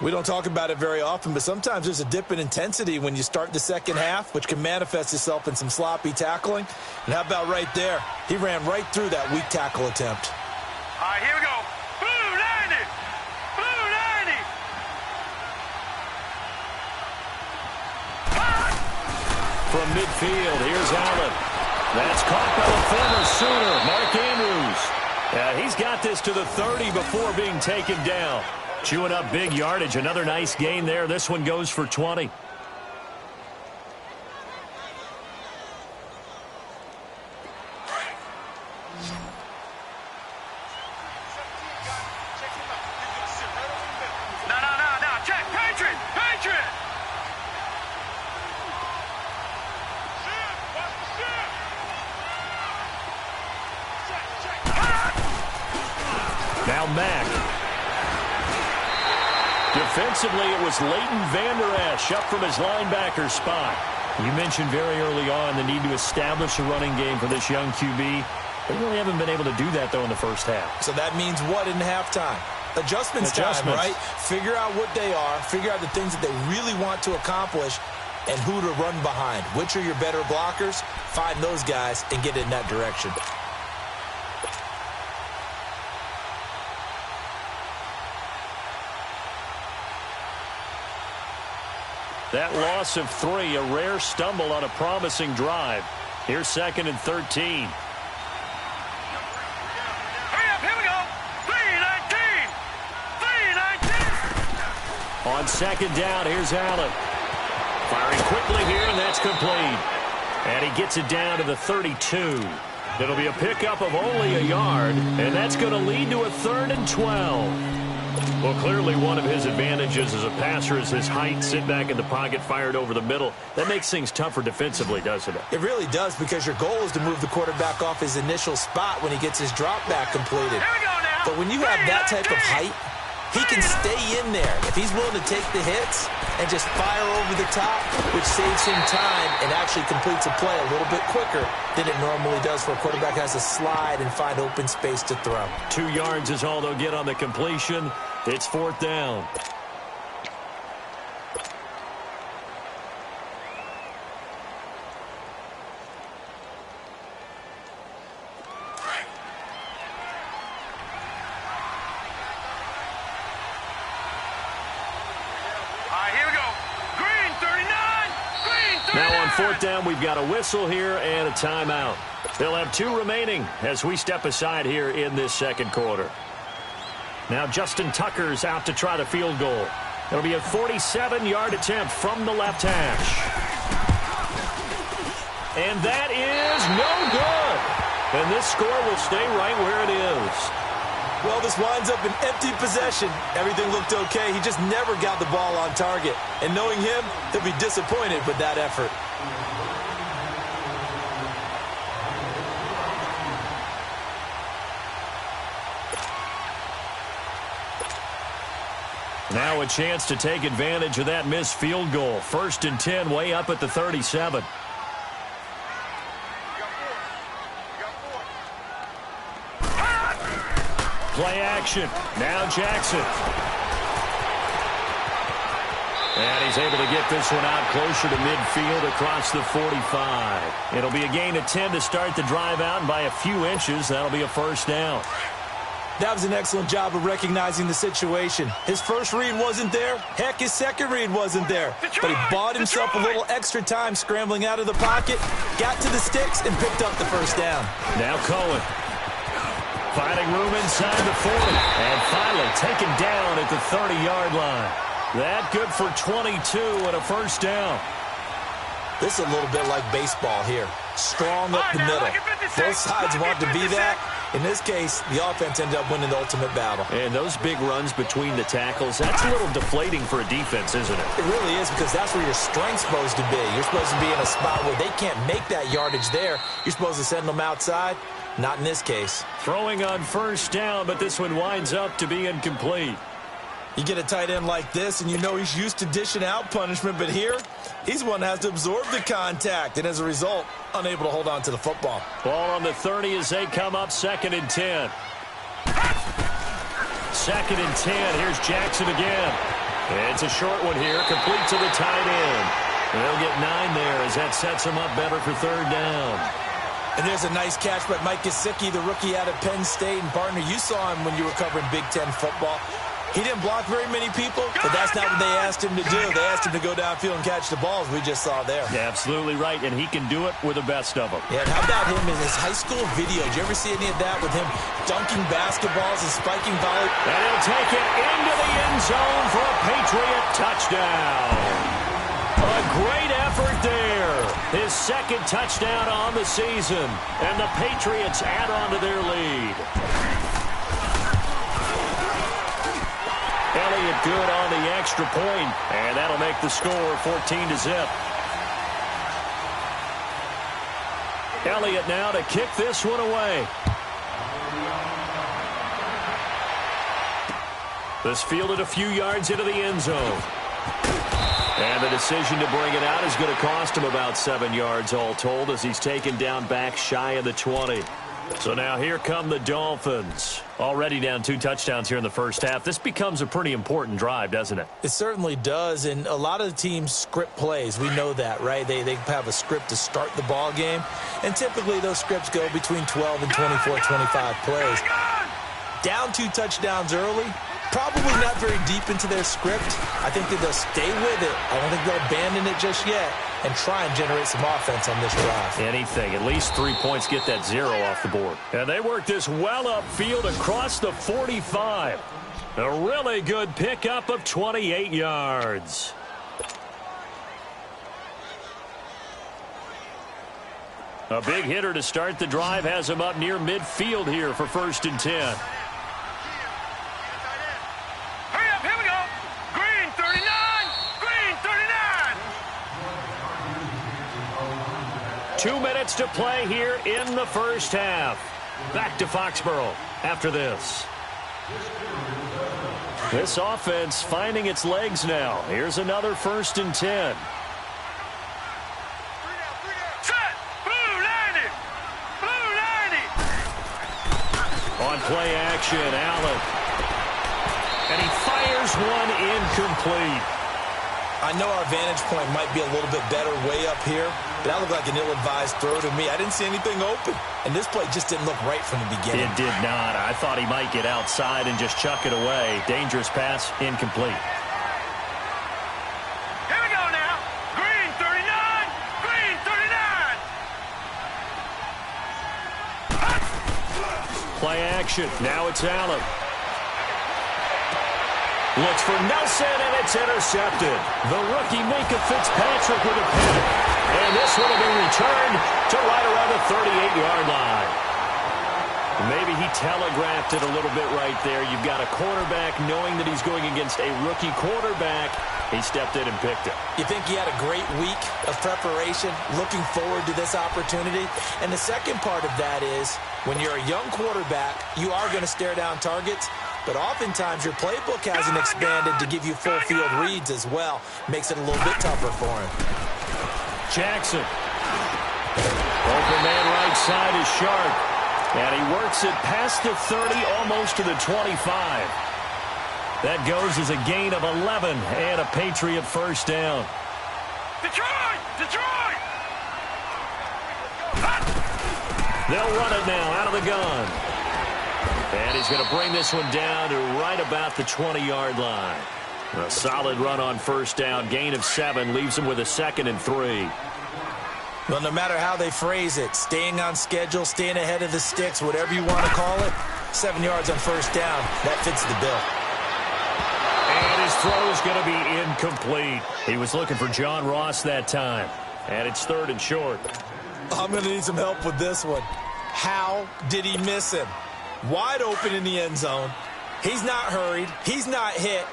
We don't talk about it very often, but sometimes there's a dip in intensity when you start the second half, which can manifest itself in some sloppy tackling. And how about right there? He ran right through that weak tackle attempt. All right, here we go. Blue 90! Blue 90! From midfield, here's Allen. That's caught by the former Sooner, Mark Andrews. He's got this to the 30 before being taken down. Chewing up big yardage. Another nice gain there. This one goes for 20. No. Check. Patriot! Patriot! Now Mack. Defensively, it was Leighton Vander Esch up from his linebacker spot. You mentioned very early on the need to establish a running game for this young QB. They really haven't been able to do that, though, in the first half. So that means what in halftime? Adjustments time, right? Figure out what they are, figure out the things that they really want to accomplish, and who to run behind. Which are your better blockers? Find those guys and get in that direction. That loss of 3, a rare stumble on a promising drive. Here's 2nd and 13. Hurry up, here we go. 3-19. 3-19. On 2nd down, here's Allen. Firing quickly here, and that's complete. And he gets it down to the 32. It'll be a pickup of only a yard, and that's going to lead to a 3rd and 12. Well, clearly one of his advantages as a passer is his height. Sit back in the pocket, fired over the middle. That makes things tougher defensively, doesn't it? It really does, because your goal is to move the quarterback off his initial spot when he gets his drop back completed. Here we go now. But when you have that type of height, he can stay in there if he's willing to take the hits and just fire over the top, which saves him time and actually completes a play a little bit quicker than it normally does for a quarterback who has to slide and find open space to throw. 2 yards is all they'll get on the completion. It's 4th down. Now on 4th down, we've got a whistle here and a timeout. They'll have 2 remaining as we step aside here in this 2nd quarter. Now Justin Tucker's out to try the field goal. It'll be a 47-yard attempt from the left hash. And that is no good. And this score will stay right where it is. Well, this winds up an empty possession. Everything looked okay. He just never got the ball on target. And knowing him, he'll be disappointed with that effort. Now a chance to take advantage of that missed field goal. 1st and 10, way up at the 37. Play action. Now Jackson. And he's able to get this one out closer to midfield across the 45. It'll be a gain of 10 to start the drive out, and by a few inches, that'll be a first down. That was an excellent job of recognizing the situation. His first read wasn't there. Heck, his second read wasn't there. But he bought himself a little extra time scrambling out of the pocket, got to the sticks, and picked up the first down. Now Cohen. Finding room inside the 40. And finally taken down at the 30-yard line. That good for 22 and a first down. This is a little bit like baseball here. Strong up the middle. Both sides want to be that. In this case, the offense ended up winning the ultimate battle. And those big runs between the tackles, that's a little deflating for a defense, isn't it? It really is, because that's where your strength's supposed to be. You're supposed to be in a spot where they can't make that yardage there. You're supposed to send them outside. Not in this case. Throwing on first down, but this one winds up to be incomplete. You get a tight end like this, and you know he's used to dishing out punishment, but here, he's one that has to absorb the contact, and as a result, unable to hold on to the football. Ball on the 30 as they come up 2nd and 10. 2nd and 10. Here's Jackson again. It's a short one here, complete to the tight end. They'll get 9 there as that sets them up better for 3rd down. And there's a nice catch by Mike Gesicki, the rookie out of Penn State. And, partner, you saw him when you were covering Big Ten football. He didn't block very many people, but that's not what they asked him to do. They asked him to go downfield and catch the balls we just saw there. Yeah, absolutely right, and he can do it with the best of them. Yeah, and how about him in his high school video? Did you ever see any of that with him dunking basketballs and spiking volley? And he'll take it into the end zone for a Patriot touchdown. A great effort there. His 2nd touchdown on the season, and the Patriots add on to their lead. Elliott good on the extra point, and that'll make the score 14-0. Elliott now to kick this one away. This fielded a few yards into the end zone. And the decision to bring it out is going to cost him about 7 yards all told, as he's taken down back shy of the 20. So now here come the Dolphins. Already down 2 touchdowns here in the first half. This becomes a pretty important drive, doesn't it? It certainly does, and a lot of the teams script plays. We know that, right? They have a script to start the ball game, and typically those scripts go between 12 and 24, 25 plays. Down 2 touchdowns early, probably not very deep into their script. I think that they'll stay with it. I don't think they'll abandon it just yet and try and generate some offense on this drive. Anything. At least 3 points, get that 0 off the board. And they work this well upfield across the 45. A really good pickup of 28 yards. A big hitter to start the drive has him up near midfield here for 1st and 10. 2 minutes to play here in the first half. Back to Foxborough after this. This offense finding its legs now. Here's another 1st and 10. Set! Blue 90! Blue 90! On play action, Allen. And he fires one incomplete. I know our vantage point might be a little bit better way up here, but that looked like an ill-advised throw to me. I didn't see anything open, and this play just didn't look right from the beginning. It did not. I thought he might get outside and just chuck it away. Dangerous pass, incomplete. Here we go now. Green 39! Green 39! Play action. Now it's Allen. Looks for Nelson, and it's intercepted. The rookie Minka Fitzpatrick with a pick. And this one will be returned to right around the 38-yard line. Maybe he telegraphed it a little bit right there. You've got a quarterback knowing that he's going against a rookie quarterback. He stepped in and picked it. You think he had a great week of preparation, looking forward to this opportunity? And the second part of that is, when you're a young quarterback, you are going to stare down targets. But oftentimes your playbook hasn't expanded to give you full field reads as well. Makes it a little bit tougher for him. Jackson. Open man right side is Sharp. And he works it past the 30, almost to the 25. That goes as a gain of 11 and a Patriot first down. Detroit! Detroit! They'll run it now out of the gun. And he's going to bring this one down to right about the 20-yard line. A solid run on first down. Gain of 7 leaves him with a 2nd and 3. Well, no matter how they phrase it, staying on schedule, staying ahead of the sticks, whatever you want to call it, 7 yards on first down, that fits the bill. And his throw is going to be incomplete. He was looking for John Ross that time. And it's 3rd and short. I'm going to need some help with this one. How did he miss him? Wide open in the end zone. He's not hurried. He's not hit.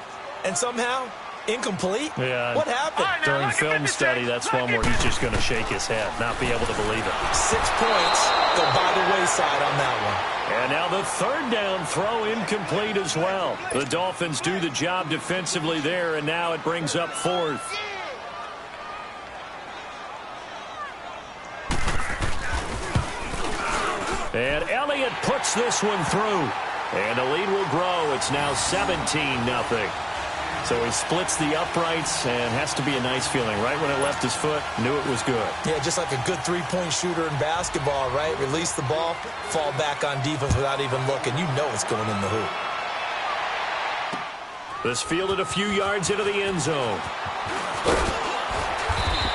And somehow, incomplete? Yeah. What happened? During film study, that's one where he's just going to shake his head, not be able to believe it. 6 points go by the wayside on that one. And now the 3rd down throw incomplete as well. The Dolphins do the job defensively there, and now it brings up 4th. And Elliott puts this one through. And the lead will grow. It's now 17-0. So he splits the uprights, and has to be a nice feeling. Right when it left his foot, knew it was good. Yeah, just like a good three-point shooter in basketball, right? Release the ball, fall back on defense without even looking. You know it's going in the hoop. This fielded a few yards into the end zone.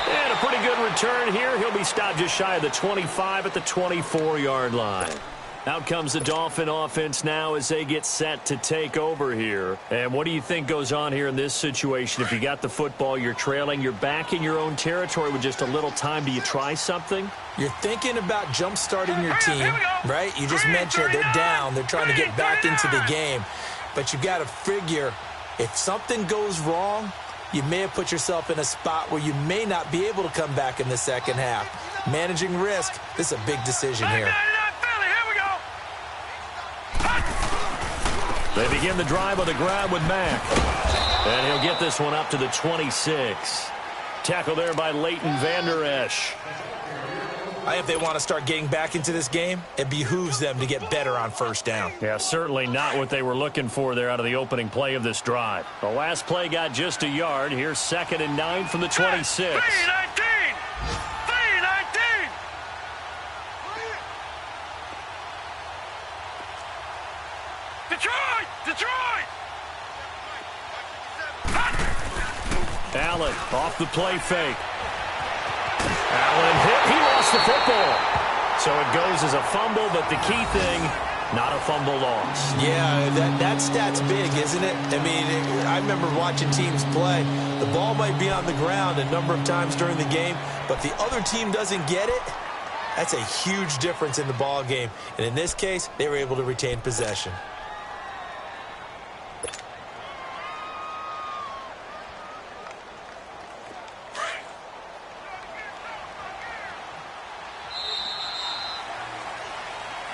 And a pretty good return here. He'll be stopped just shy of the 25 at the 24-yard line. Out comes the Dolphin offense now as they get set to take over here. And what do you think goes on here in this situation? If you got the football, you're trailing, you're back in your own territory with just a little time. Do you try something? You're thinking about jump-starting your team, right? You just mentioned they're down. They're trying to get back into the game. But you got to figure if something goes wrong, you may have put yourself in a spot where you may not be able to come back in the second half. Managing risk, this is a big decision here. They begin the drive with a grab with Mack. And he'll get this one up to the 26. Tackle there by Leighton Vander Esch. If they want to start getting back into this game, it behooves them to get better on first down. Yeah, certainly not what they were looking for there out of the opening play of this drive. The last play got just a yard. Here's 2nd and 9 from the 26. 3-19! Detroit! Detroit! Allen off the play fake. Allen hit. He lost the football. So it goes as a fumble, but the key thing, not a fumble loss. Yeah, that stat's big, isn't it? I mean, I remember watching teams play. The ball might be on the ground a number of times during the game, but the other team doesn't get it. That's a huge difference in the ball game. And in this case, they were able to retain possession.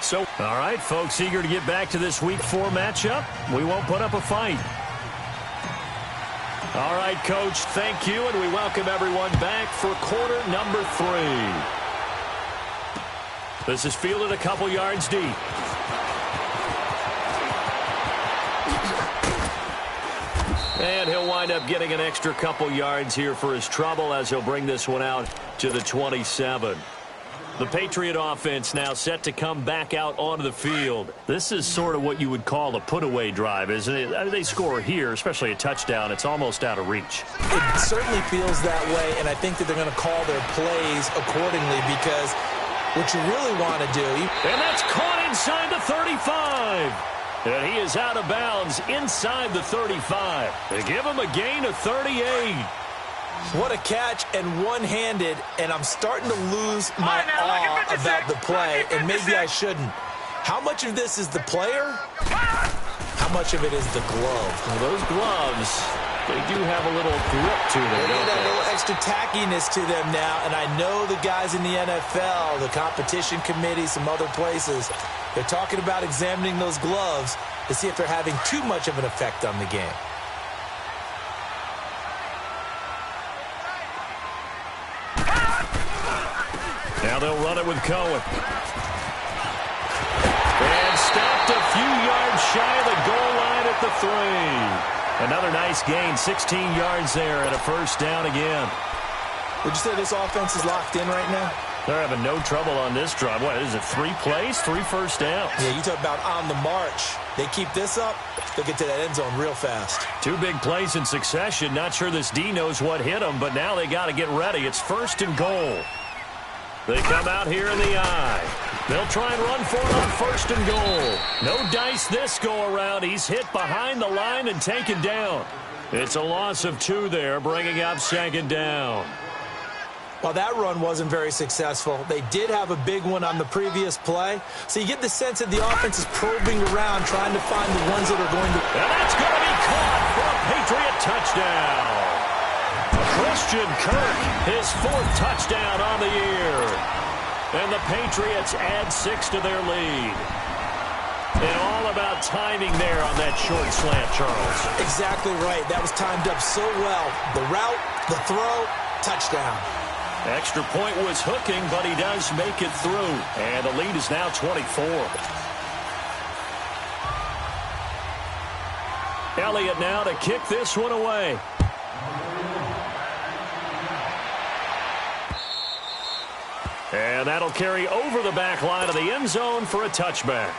So, all right, folks, eager to get back to this Week 4 matchup. We won't put up a fight. All right, Coach, thank you, and we welcome everyone back for quarter number 3. This is fielded a couple yards deep. And he'll wind up getting an extra couple yards here for his trouble as he'll bring this one out to the 27. The Patriot offense now set to come back out onto the field. This is sort of what you would call a put-away drive, isn't it? I mean, they score here, especially a touchdown. It's almost out of reach. It certainly feels that way, and I think that they're going to call their plays accordingly because what you really want to do... And that's caught inside the 35. And he is out of bounds inside the 35. They give him a gain of 38. What a catch, and one-handed, and I'm starting to lose my awe about the play, and maybe I shouldn't. How much of this is the player? How much of it is the glove? Well, those gloves, they do have a little grip to them, They don't got a they? little extra tackiness to them now, and I know the guys in the NFL, the competition committee, some other places, they're talking about examining those gloves to see if they're having too much of an effect on the game. Now they'll run it with Cohen. Just a few yards shy of the goal line at the 3. Another nice gain, 16 yards there and a first down again. Would you say this offense is locked in right now? They're having no trouble on this drive. What is it, 3 plays, 3 first downs? Yeah, you talk about on the march. They keep this up, they'll get to that end zone real fast. 2 big plays in succession. Not sure this D knows what hit them, but now they got to get ready. It's first and goal. They come out here in the eye. They'll try and run for it on first and goal. No dice this go-around. He's hit behind the line and taken down. It's a loss of 2 there, bringing up second down. Well, that run wasn't very successful. They did have a big one on the previous play. So you get the sense that the offense is probing around, trying to find the ones that are going to... And that's going to be caught for a Patriot touchdown. Christian Kirk, his 4th touchdown on the year. And the Patriots add 6 to their lead. And all about timing there on that short slant, Charles. Exactly right. That was timed up so well. The route, the throw, touchdown. Extra point was hooking, but he does make it through. And the lead is now 24. Elliott now to kick this one away. And that'll carry over the back line of the end zone for a touchback.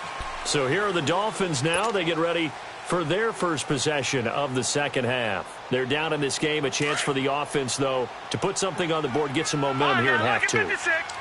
So here are the Dolphins now. They get ready for their first possession of the second half. They're down in this game. A chance for the offense, though, to put something on the board, get some momentum here in half 2.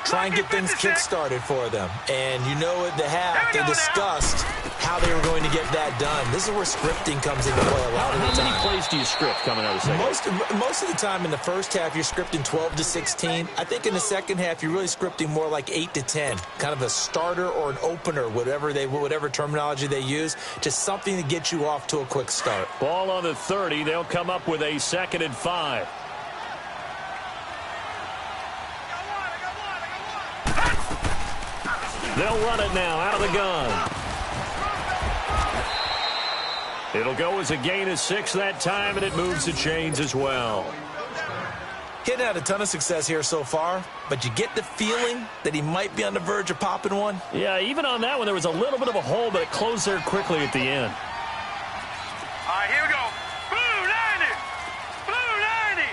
Try and get things kick-started for them. And you know at the half, they discussed how they were going to get that done. This is where scripting comes into play a lot of the time. How many plays do you script coming out of the second half? Most of the time in the first half, you're scripting 12 to 16. I think in the second half, you're really scripting more like 8 to 10. Kind of a starter or an opener, whatever terminology they use. Just something to get you off to a quick start. Ball on the 30. They'll come up with a 2nd and 5. They'll run it now out of the gun. It'll go as a gain of 6 that time, and it moves the chains as well. He hadn't had a ton of success here so far, but you get the feeling that he might be on the verge of popping one. Yeah, even on that one, there was a little bit of a hole, but it closed there quickly at the end. All right, here we go. Blue 90. Blue 90.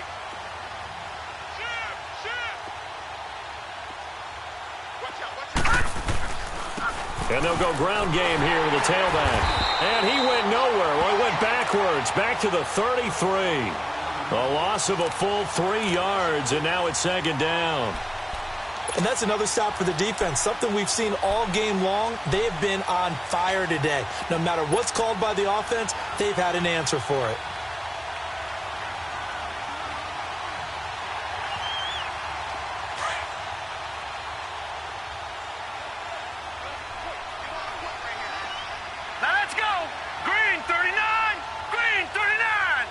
And they'll go ground game here with the tailback. And he went nowhere. Well, he went backwards, back to the 33. A loss of a full 3 yards, and now it's second down. And that's another stop for the defense. Something we've seen all game long. They have been on fire today. No matter what's called by the offense, they've had an answer for it. Now let's go. Green 39. Green 39.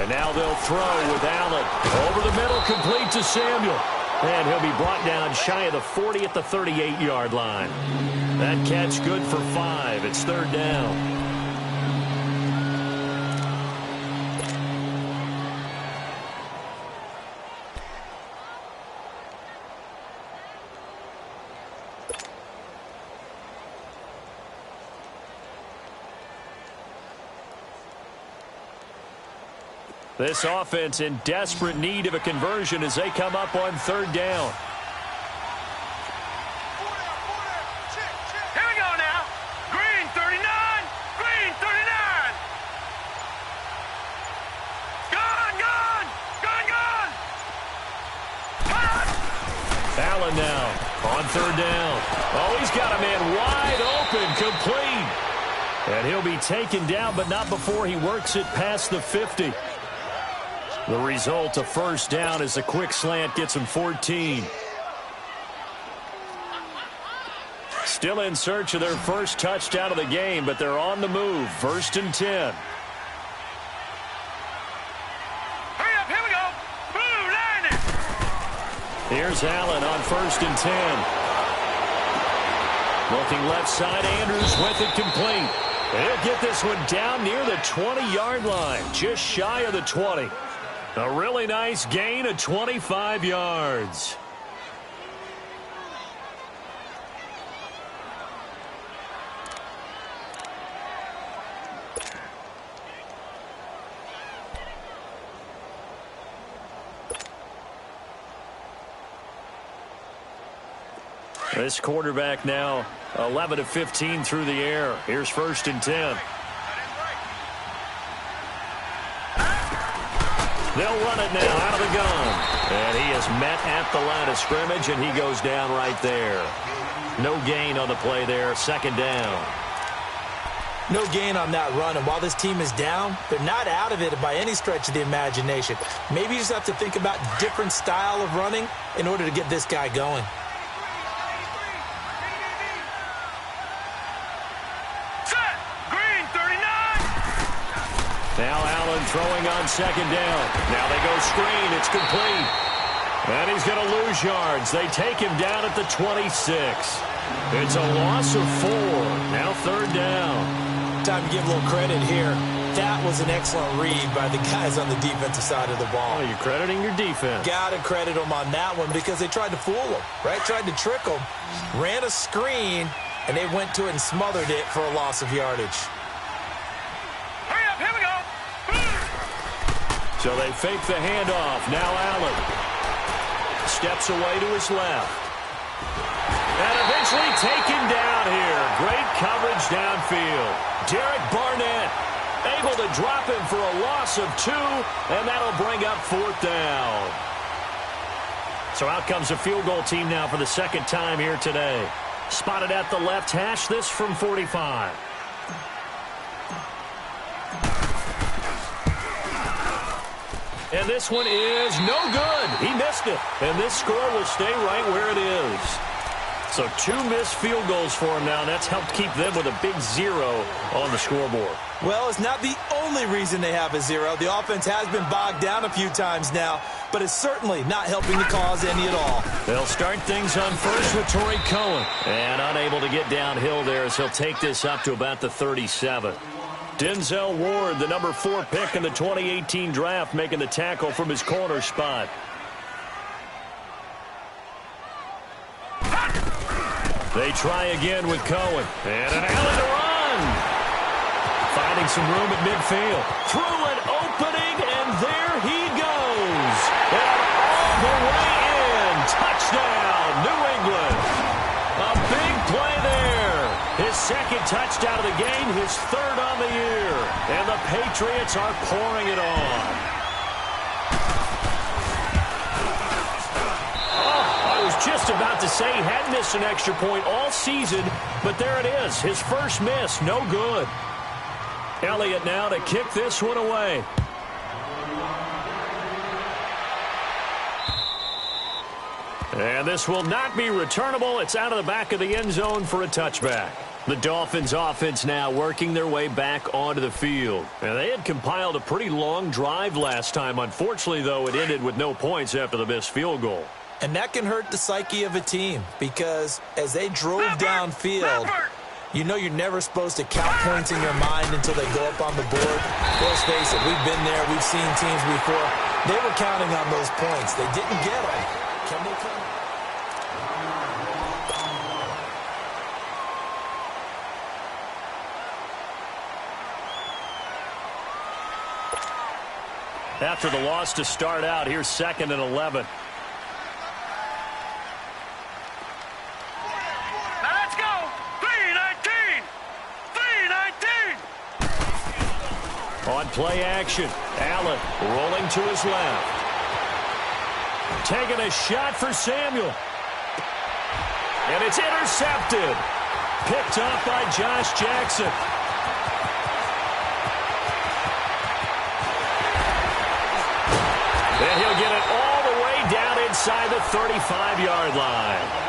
And now they'll throw with Allen. Over the middle, complete to Samuel. And he'll be brought down shy of the 40 at the 38-yard line. That catch good for 5. It's third down. This offense in desperate need of a conversion as they come up on third down. Here we go now. Green 39. Green 39. Gone, gone. Gone, gone. Allen now on third down. Oh, he's got a man wide open, complete. And he'll be taken down, but not before he works it past the 50. The result, a first down as a quick slant gets him 14. Still in search of their first touchdown of the game, but they're on the move. First and 10. Hurry up, here we go. Blue 90. Here's Allen on first and 10. Looking left side, Andrews with it complete. He'll get this one down near the 20-yard line, just shy of the 20. A really nice gain of 25 yards. This quarterback now 11 of 15 through the air. Here's 1st and 10. They'll run it now out of the gun. And he is met at the line of scrimmage, and he goes down right there. No gain on the play there. 2nd down. No gain on that run, and while this team is down, they're not out of it by any stretch of the imagination. Maybe you just have to think about different style of running in order to get this guy going. Set. Green, 39. Now Allen throwing on 2nd down. Now they go screen. It's complete. And he's going to lose yards. They take him down at the 26. It's a loss of 4. Now 3rd down. Time to give a little credit here. That was an excellent read by the guys on the defensive side of the ball. Oh, you're crediting your defense. Got to credit them on that one because they tried to fool them, right? Tried to trick them. Ran a screen, and they went to it and smothered it for a loss of yardage. Hurry up, here we go. So they fake the handoff. Now Allen steps away to his left. And eventually taken down here. Great coverage downfield. Derek Barnett able to drop him for a loss of 2, and that'll bring up 4th down. So out comes the field goal team now for the 2nd time here today. Spotted at the left hash, this from 45. And this one is no good. He missed it. And this score will stay right where it is. So 2 missed field goals for him now, and that's helped keep them with a big 0 on the scoreboard. Well, it's not the only reason they have a 0. The offense has been bogged down a few times now, but it's certainly not helping the cause any at all. They'll start things on first with Torrey Cohen. And unable to get downhill there as he'll take this up to about the 37. Denzel Ward, the number 4 pick in the 2018 draft, making the tackle from his corner spot. They try again with Cohen. And an alley to run. Finding some room at midfield. Through an opening, and there he goes. And all the way in. Touchdown, New England. A big play there. His 2nd touchdown of the game, his 3rd on the year. And the Patriots are pouring it on. Just about to say he hadn't missed an extra point all season, but there it is. His first miss, no good. Elliott now to kick this one away. And this will not be returnable. It's out of the back of the end zone for a touchback. The Dolphins offense now working their way back onto the field. And they had compiled a pretty long drive last time. Unfortunately, though, it ended with no points after the missed field goal. And that can hurt the psyche of a team because as they drove downfield, you know you're never supposed to count points in your mind until they go up on the board. Let's face it, we've been there. We've seen teams before. They were counting on those points. They didn't get them. Can they come? After the loss to start out, here's 2nd and 11. On play action, Allen rolling to his left. Taking a shot for Samuel. And it's intercepted. Picked up by Josh Jackson. And he'll get it all the way down inside the 35-yard line.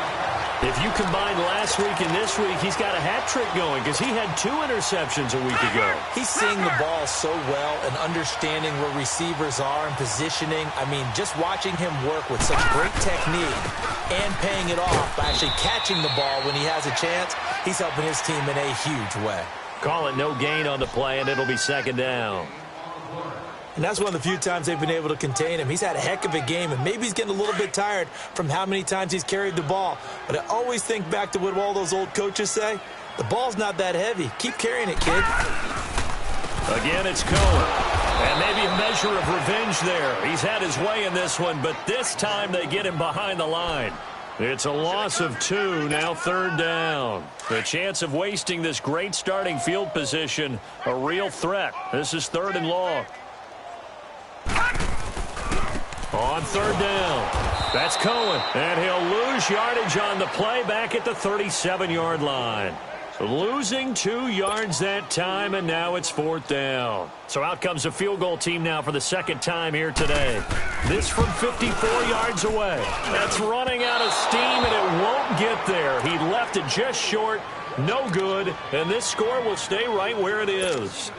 If you combine last week and this week, he's got a hat trick going because he had 2 interceptions a week ago. He's seeing the ball so well and understanding where receivers are and positioning. I mean, just watching him work with such great technique and paying it off by actually catching the ball when he has a chance, he's helping his team in a huge way. Call it no gain on the play, and it'll be 2nd down. And that's one of the few times they've been able to contain him. He's had a heck of a game, and maybe he's getting a little bit tired from how many times he's carried the ball. But I always think back to what all those old coaches say. The ball's not that heavy. Keep carrying it, kid. Again, it's Cohen. And maybe a measure of revenge there. He's had his way in this one, but this time they get him behind the line. It's a loss of 2, now 3rd down. The chance of wasting this great starting field position, a real threat. This is 3rd and long. On 3rd down, that's Cohen, and he'll lose yardage on the play back at the 37-yard line. Losing 2 yards that time, and now it's 4th down. So out comes a field goal team now for the 2nd time here today. This from 54 yards away. That's running out of steam, and it won't get there. He left it just short, no good, and this score will stay right where it is.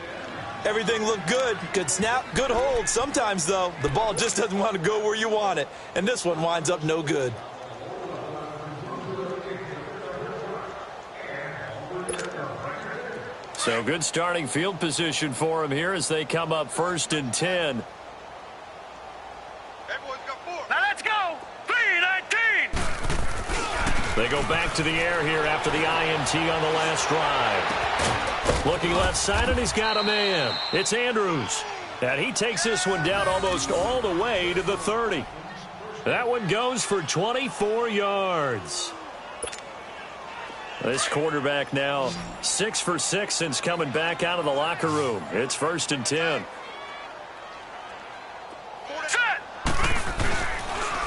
Everything looked good. Good snap, good hold. Sometimes, though, the ball just doesn't want to go where you want it, and this one winds up no good. So good starting field position for him here as they come up 1st and 10. Now let's go. 3-19. They go back to the air here after the INT on the last drive. Looking left side, and he's got a man. It's Andrews. And he takes this one down almost all the way to the 30. That one goes for 24 yards. This quarterback now 6 for 6 since coming back out of the locker room. It's 1st and 10. Set.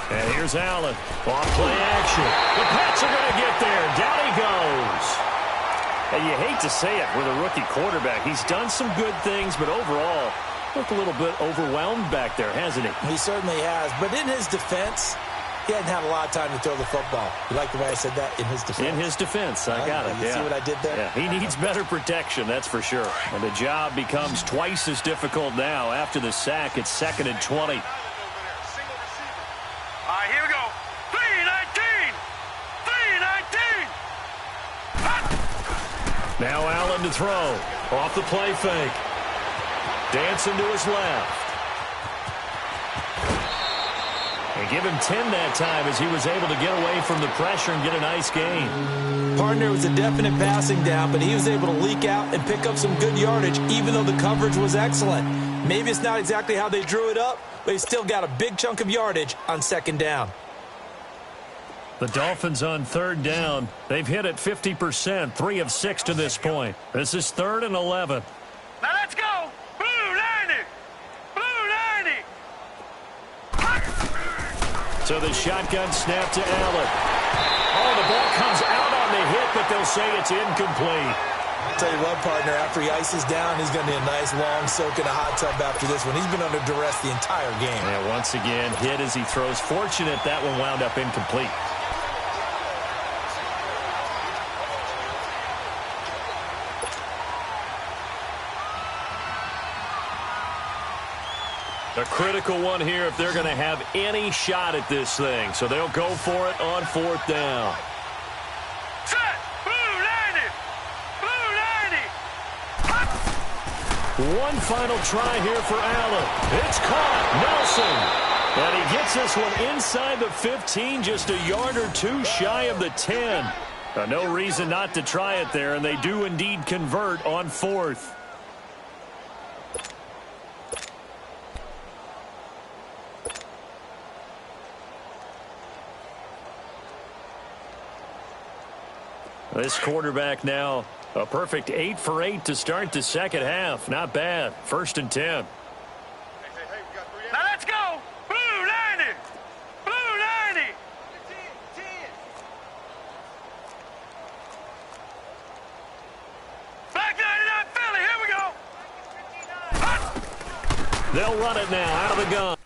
And here's Allen. Off play action. The Pats are going to get there. Down he goes. And you hate to say it with a rookie quarterback. He's done some good things, but overall, looked a little bit overwhelmed back there, hasn't he? He certainly has. But in his defense, he hadn't had a lot of time to throw the football. You like the way I said that? In his defense. In his defense. I got it. You see what I did there? Yeah, he needs better protection, that's for sure. And the job becomes twice as difficult now after the sack. It's 2nd and 20. All right, here we go. 3-19. 3-19. Now Allen to throw. Off the play fake. Dancing to his left. And give him 10 that time as he was able to get away from the pressure and get a nice gain. Partner, was a definite passing down, but he was able to leak out and pick up some good yardage, even though the coverage was excellent. Maybe it's not exactly how they drew it up, but he still got a big chunk of yardage on 2nd down. The Dolphins on 3rd down. They've hit it 50%, 3 of 6 to this point. This is 3rd and 11. Now let's go. Blue 90. Blue 90. So the shotgun snap to Allen. Oh, the ball comes out on the hit, but they'll say it's incomplete. I'll tell you what, partner, after he ices down, he's going to need a nice long soak in a hot tub after this one. He's been under duress the entire game. Yeah, once again, hit as he throws. Fortunate that one wound up incomplete. A critical one here if they're going to have any shot at this thing. So they'll go for it on 4th down. Set. Blue 90. Blue 90. One final try here for Allen. It's caught. Nelson. And he gets this one inside the 15, just a yard or 2 shy of the 10. No reason not to try it there, and they do indeed convert on 4th. This quarterback now a perfect 8 for 8 to start the 2nd half. Not bad. 1st and 10. Now let's go. Blue 90. Blue 90. Black 99 Philly. Here we go. They'll run it now out of the gun.